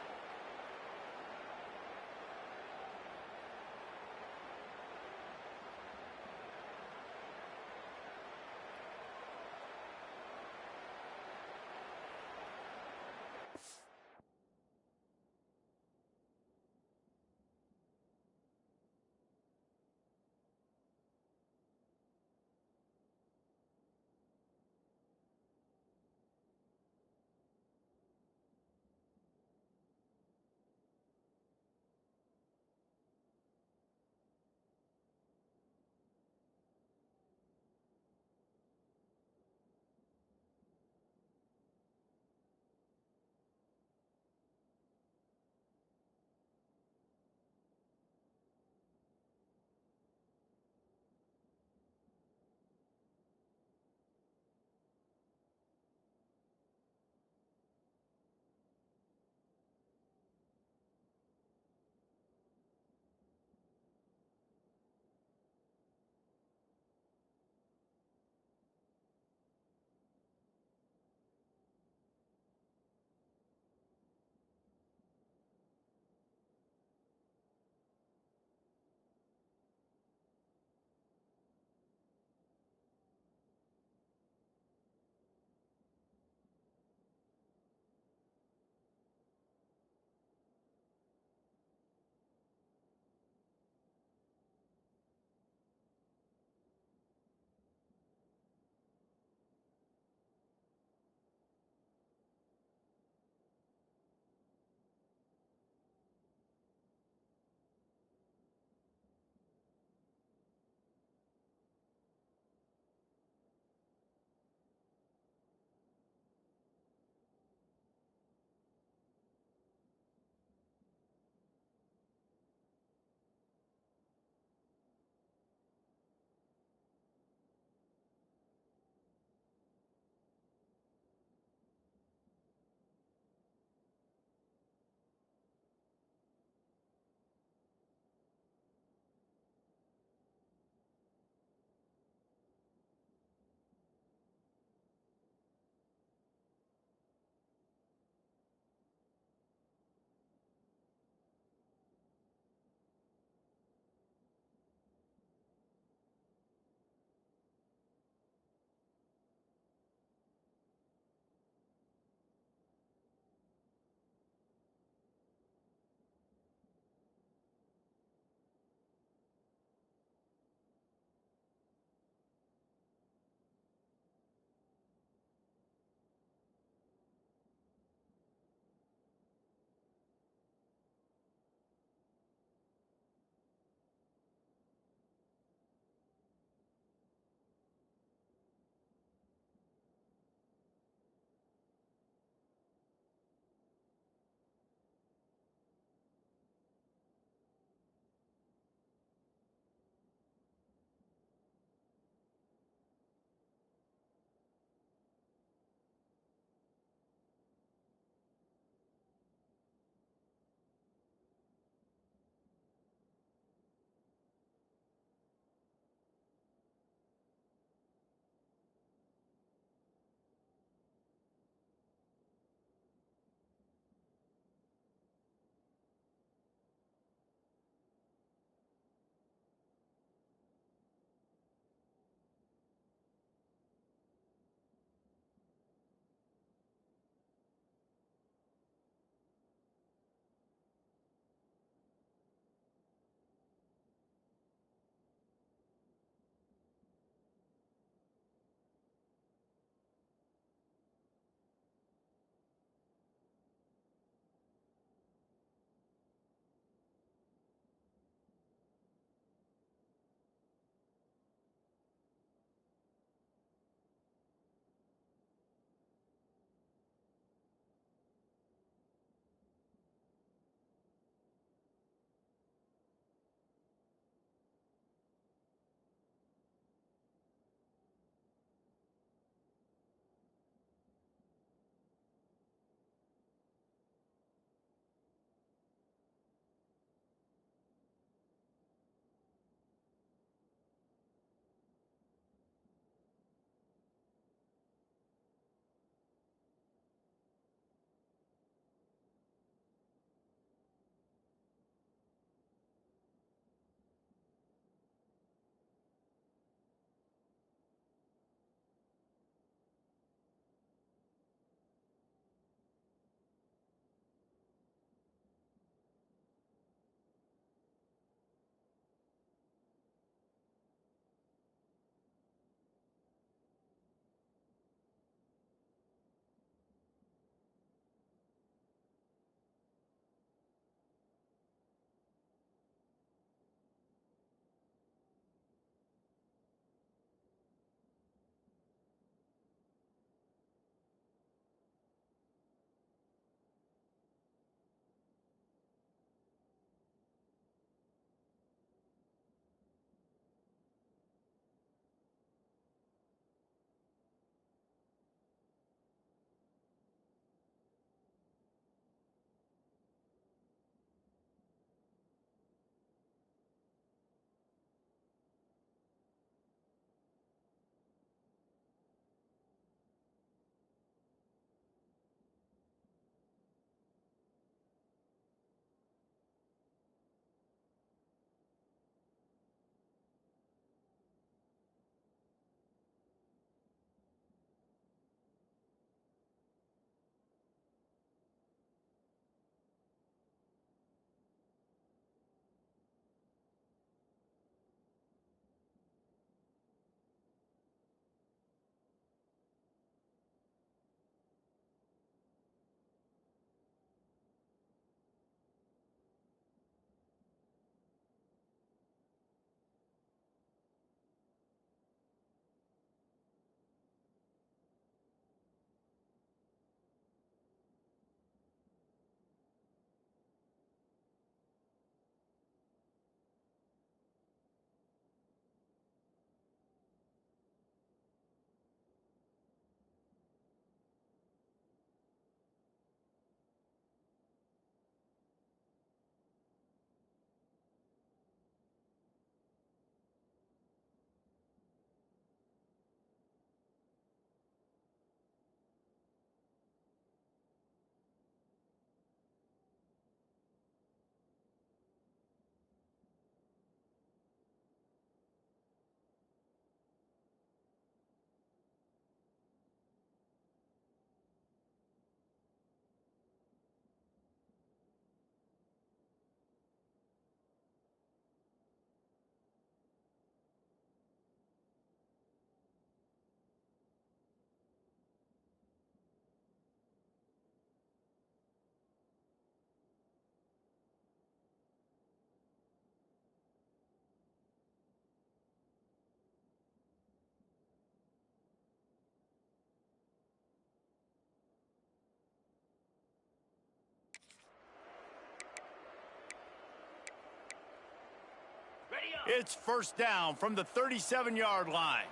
It's first down from the 37-yard line.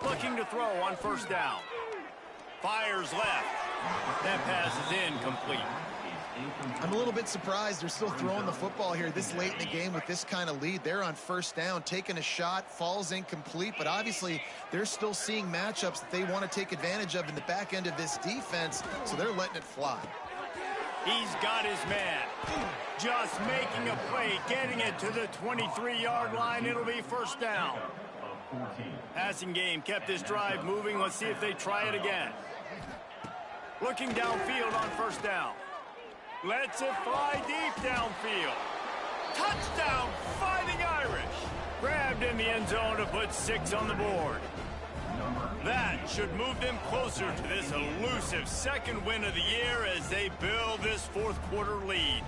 Looking to throw on first down. Fires left. That pass is incomplete. I'm a little bit surprised they're still throwing the football here this late in the game with this kind of lead. They're on first down, taking a shot, falls incomplete, but obviously they're still seeing matchups that they want to take advantage of in the back end of this defense, so they're letting it fly. He's got his man. Just making a play, getting it to the 23-yard line. It'll be first down. Passing game kept this drive moving. Let's see if they try it again. Looking downfield on first down. Lets it fly deep downfield. Touchdown, Fighting Irish. Grabbed in the end zone to put 6 on the board. That should move them closer to this elusive second win of the year as they build this fourth quarter lead.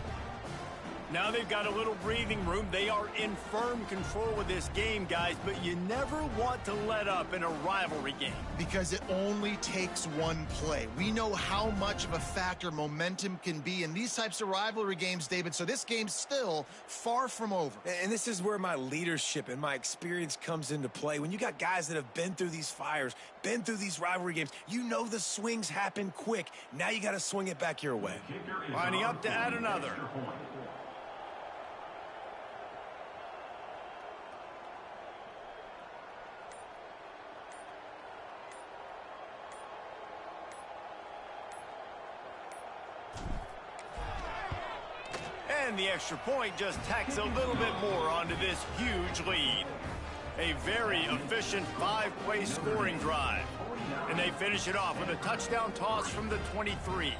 Now they've got a little breathing room. They are in firm control of this game, guys, but you never want to let up in a rivalry game. Because it only takes one play. We know how much of a factor momentum can be in these types of rivalry games, David, so this game's still far from over. And this is where my leadership and my experience comes into play. When you got guys that have been through these fires, been through these rivalry games, you know the swings happen quick. Now you got to swing it back your way. Lining up to add another. And the extra point just tacks a little bit more onto this huge lead. A very efficient 5-play scoring drive. And they finish it off with a touchdown toss from the 23.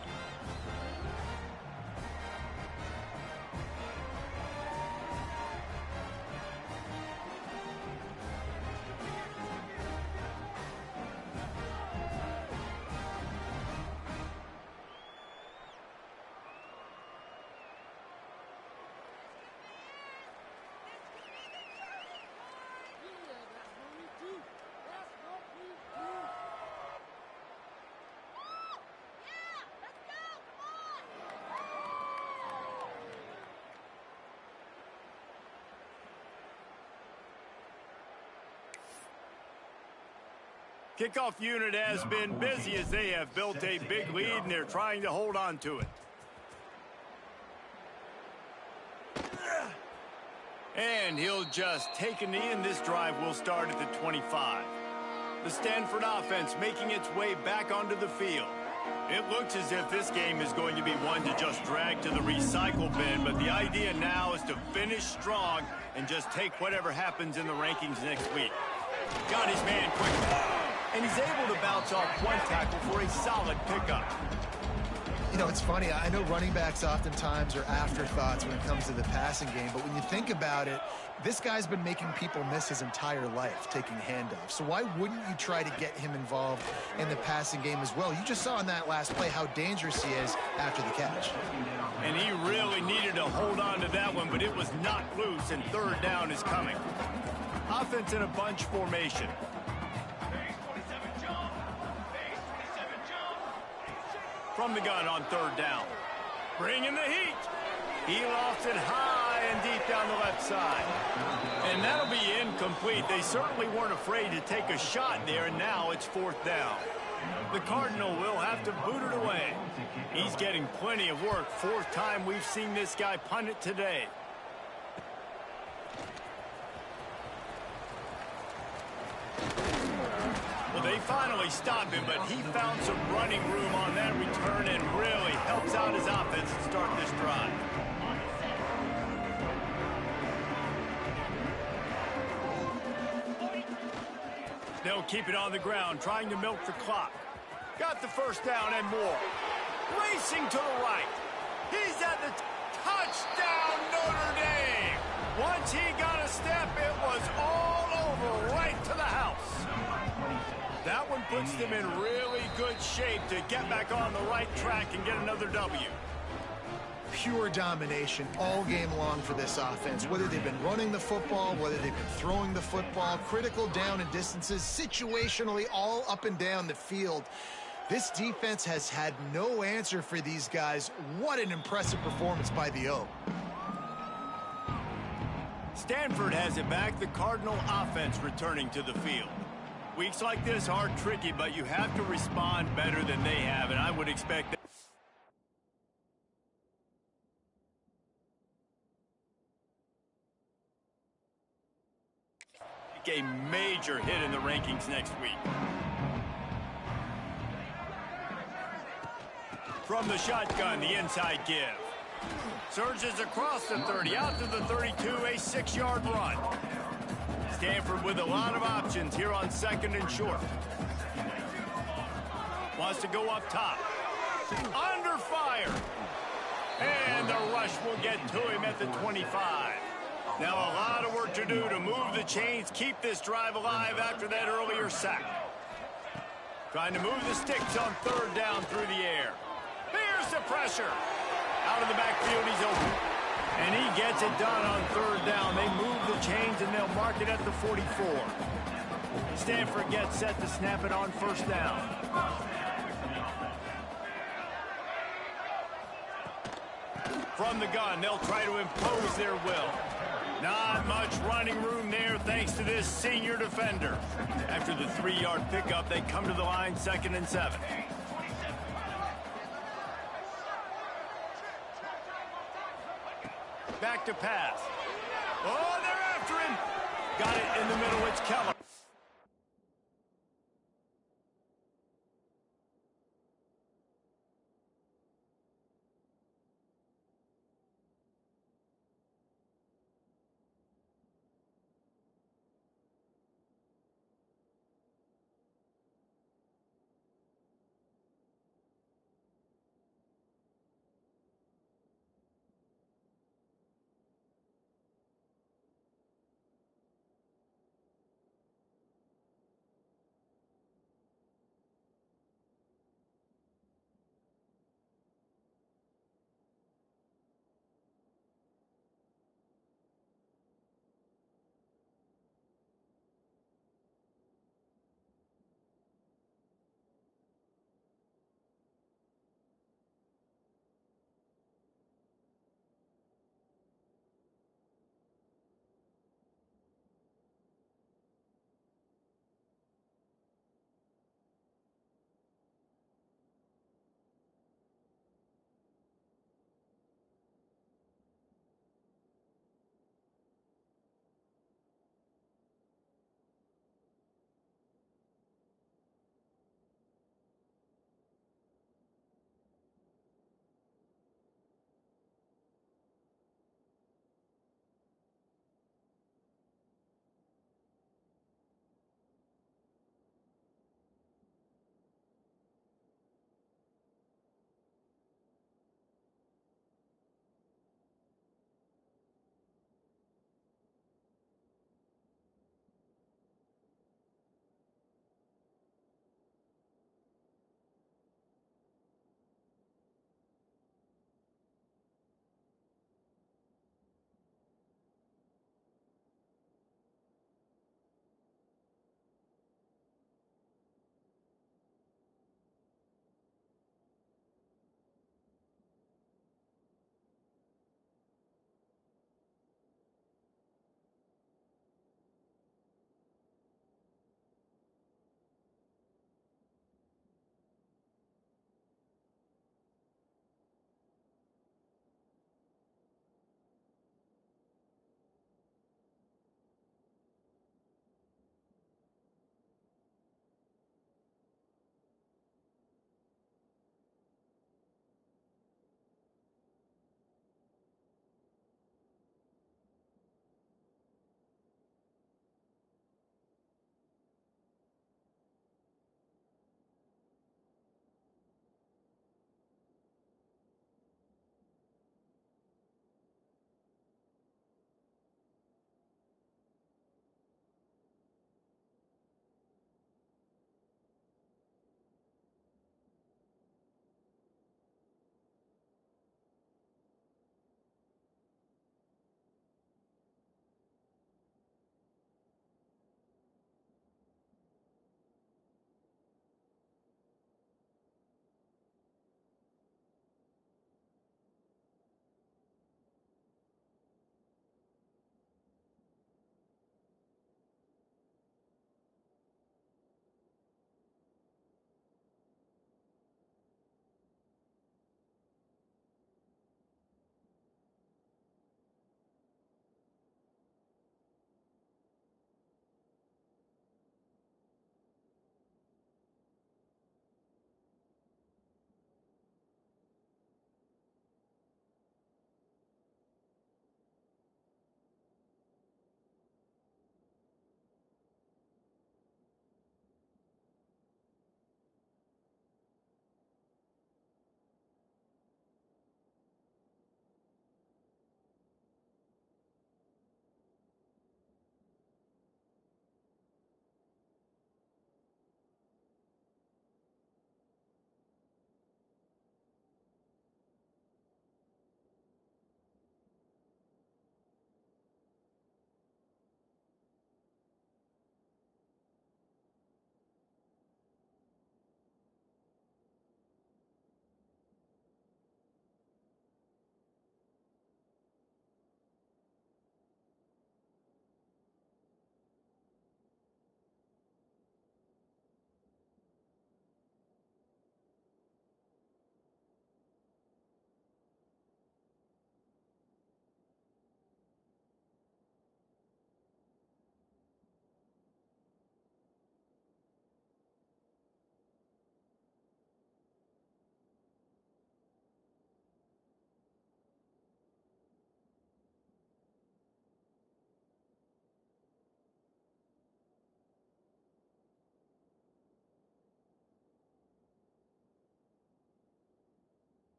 Kickoff unit has been busy as they have built a big lead and they're trying to hold on to it. And he'll just take a knee and this drive will start at the 25. The Stanford offense making its way back onto the field. It looks as if this game is going to be one to just drag to the recycle bin, but the idea now is to finish strong and just take whatever happens in the rankings next week. Got his man quickly. And he's able to bounce off one tackle for a solid pickup. You know, it's funny. I know running backs oftentimes are afterthoughts when it comes to the passing game, but when you think about it, this guy's been making people miss his entire life taking handoffs. So why wouldn't you try to get him involved in the passing game as well? You just saw in that last play how dangerous he is after the catch. And he really needed to hold on to that one, but it was knocked loose, and third down is coming. Offense in a bunch formation. From the gun on third down. Bringing the heat. He lofts it high and deep down the left side. And that'll be incomplete. They certainly weren't afraid to take a shot there, and now it's fourth down. The Cardinal will have to boot it away. He's getting plenty of work. Fourth time we've seen this guy punt it today. Well, they finally stopped him, but he found some running room on that return and really helps out his offense to start this drive. They'll keep it on the ground, trying to milk the clock. Got the first down and more. Racing to the right. He's at the touchdown, Notre Dame. Once he got a step, it was all over, right to the house. That one puts them in really good shape to get back on the right track and get another W. Pure domination all game long for this offense. Whether they've been running the football, whether they've been throwing the football, critical down and distances, situationally all up and down the field. This defense has had no answer for these guys. What an impressive performance by the O. Stanford has it back. The Cardinal offense returning to the field. Weeks like this are tricky, but you have to respond better than they have, and I would expect that. A major hit in the rankings next week. From the shotgun, the inside give. Surges across the 30, out to the 32, a 6-yard run. Stanford with a lot of options here on 2nd and short. Wants to go up top. Under fire. And the rush will get to him at the 25. Now a lot of work to do to move the chains, keep this drive alive after that earlier sack. Trying to move the sticks on 3rd down through the air. Here's the pressure. Out of the backfield, he's open. And he gets it done on 3rd down. They move the chains, and they'll mark it at the 44. Stanford gets set to snap it on 1st down. From the gun, they'll try to impose their will. Not much running room there thanks to this senior defender. After the 3-yard pickup, they come to the line 2nd and 7. Back to pass. Oh, they're after him. Got it in the middle. It's Keller.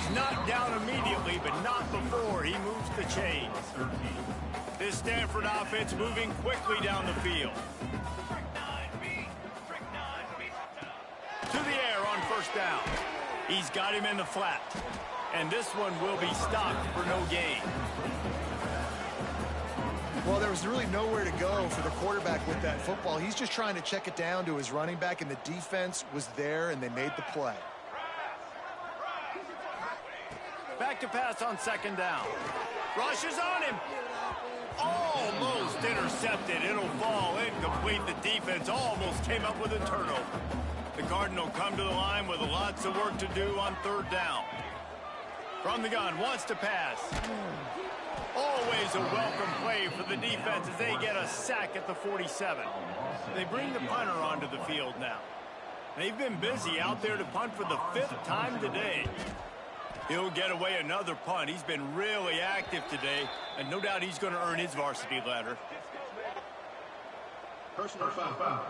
He's knocked down immediately, but not before he moves the chains. This Stanford offense moving quickly down the field. To the air on first down. He's got him in the flat. And this one will be stopped for no gain. Well, there was really nowhere to go for the quarterback with that football. He's just trying to check it down to his running back, and the defense was there, and they made the play. Back to pass on second down. Rushes on him. Almost intercepted. It'll fall incomplete. The defense almost came up with a turnover. The Cardinal come to the line with lots of work to do on third down. From the gun, wants to pass. Always a welcome play for the defense as they get a sack at the 47. They bring the punter onto the field now. They've been busy out there to punt for the 5th time today. He'll get away another punt. He's been really active today, and no doubt he's going to earn his varsity ladder. Personal foul.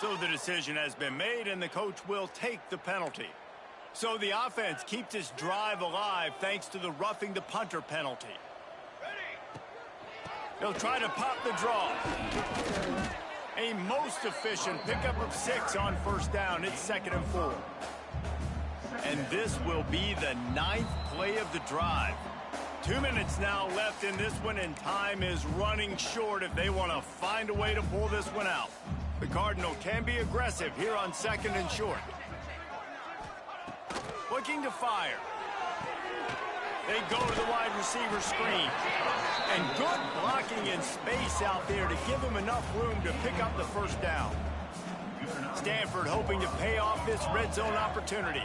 So the decision has been made, and the coach will take the penalty. So the offense keeps its drive alive thanks to the roughing the punter penalty. They'll try to pop the draw. A most efficient pickup of 6 on first down. It's 2nd and 4. And this will be the 9th play of the drive. 2 minutes now left in this one, and time is running short if they want to find a way to pull this one out. The Cardinal can be aggressive here on 2nd and short. Looking to fire. They go to the wide receiver screen. And good blocking in space out there to give him enough room to pick up the first down. Stanford hoping to pay off this red zone opportunity.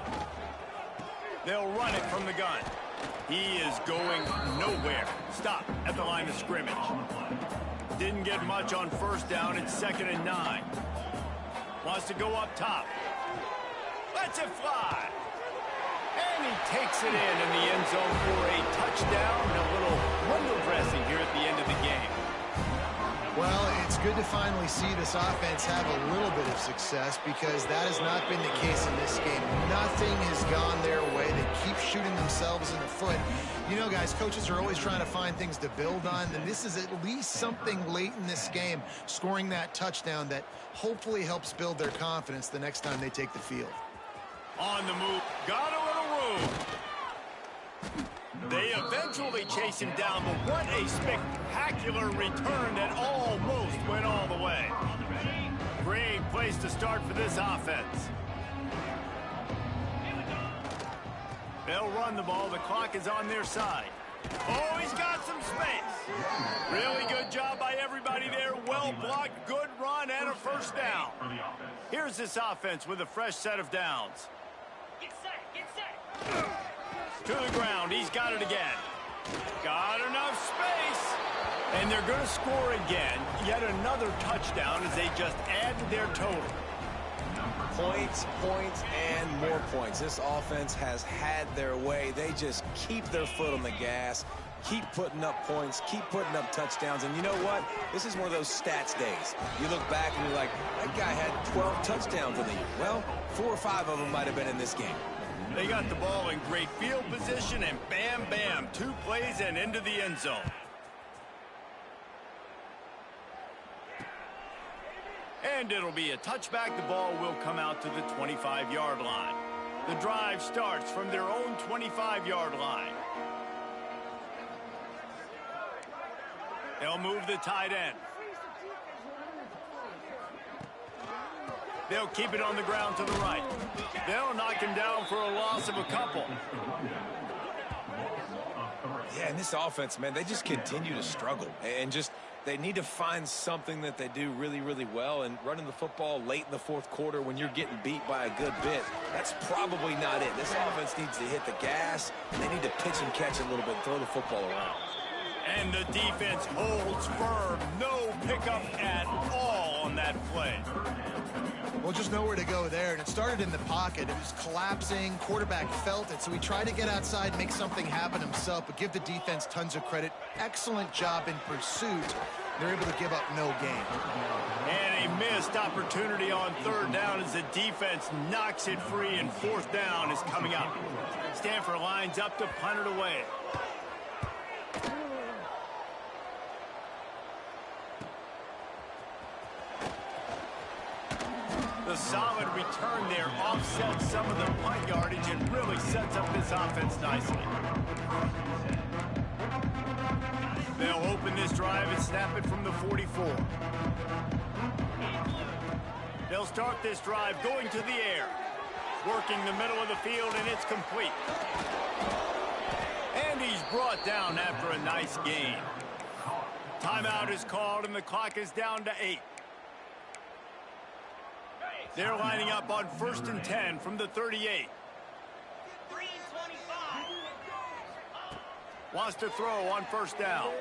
They'll run it from the gun. He is going nowhere. Stop at the line of scrimmage. Didn't get much on first down. It's 2nd and 9. Wants to go up top. Lets it fly. And he takes it in the end zone for a touchdown and a little window dressing here at the end of the game. Well, it's good to finally see this offense have a little bit of success because that has not been the case in this game. Nothing has gone their way. They keep shooting themselves in the foot. You know, guys, coaches are always trying to find things to build on, and this is at least something late in this game, scoring that touchdown that hopefully helps build their confidence the next time they take the field. On the move, got a little room. They eventually chase him down, but what a spectacular return that almost went all the way. Great place to start for this offense. They'll run the ball. The clock is on their side. Oh, he's got some space. Really good job by everybody there. Well blocked, good run, and a first down. Here's this offense with a fresh set of downs. Get set. To the ground. He's got it again. Got enough space. And they're going to score again. Yet another touchdown as they just add to their total. Points, and more points. This offense has had their way. They just keep their foot on the gas, keep putting up points, keep putting up touchdowns. And you know what? This is one of those stats days. You look back and you're like, that guy had 12 touchdowns in the year. Well, 4 or 5 of them might have been in this game. They got the ball in great field position, and bam, bam, 2 plays and into the end zone. And it'll be a touchback. The ball will come out to the 25-yard line. The drive starts from their own 25-yard line. They'll move the tight end. They'll keep it on the ground to the right. They'll knock him down for a loss of a couple. Yeah, and this offense, man, they just continue to struggle. And just, they need to find something that they do really, really well. And running the football late in the 4th quarter when you're getting beat by a good bit, that's probably not it. This offense needs to hit the gas, and they need to pitch and catch a little bit and throw the football around. And the defense holds firm. No pickup at all on that play. Well, just nowhere to go there, and it started in the pocket. It was collapsing. Quarterback felt it, so he tried to get outside, make something happen himself, but give the defense tons of credit. Excellent job in pursuit. They're able to give up no gain. And a missed opportunity on third down as the defense knocks it free, and fourth down is coming up. Stanford lines up to punt it away. The solid return there offsets some of the punt yardage and really sets up this offense nicely. They'll open this drive and snap it from the 44. They'll start this drive going to the air. Working the middle of the field, and it's complete. And he's brought down after a nice gain. Timeout is called, and the clock is down to 8. They're lining up on 1st and 10 from the 38. 3:25. Wants to throw on 1st down.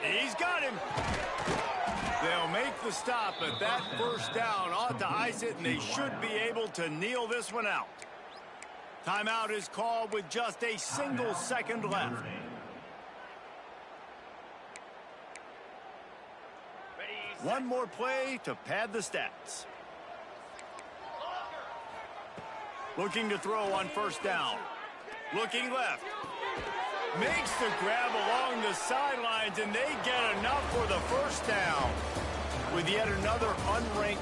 He's got him. They'll make the stop, but that 1st down ought to ice it, and they should be able to kneel this one out. Timeout is called with just a single second left. One more play to pad the stats. Looking to throw on 1st down. Looking left. Makes the grab along the sidelines, and they get enough for the 1st down. With yet another unranked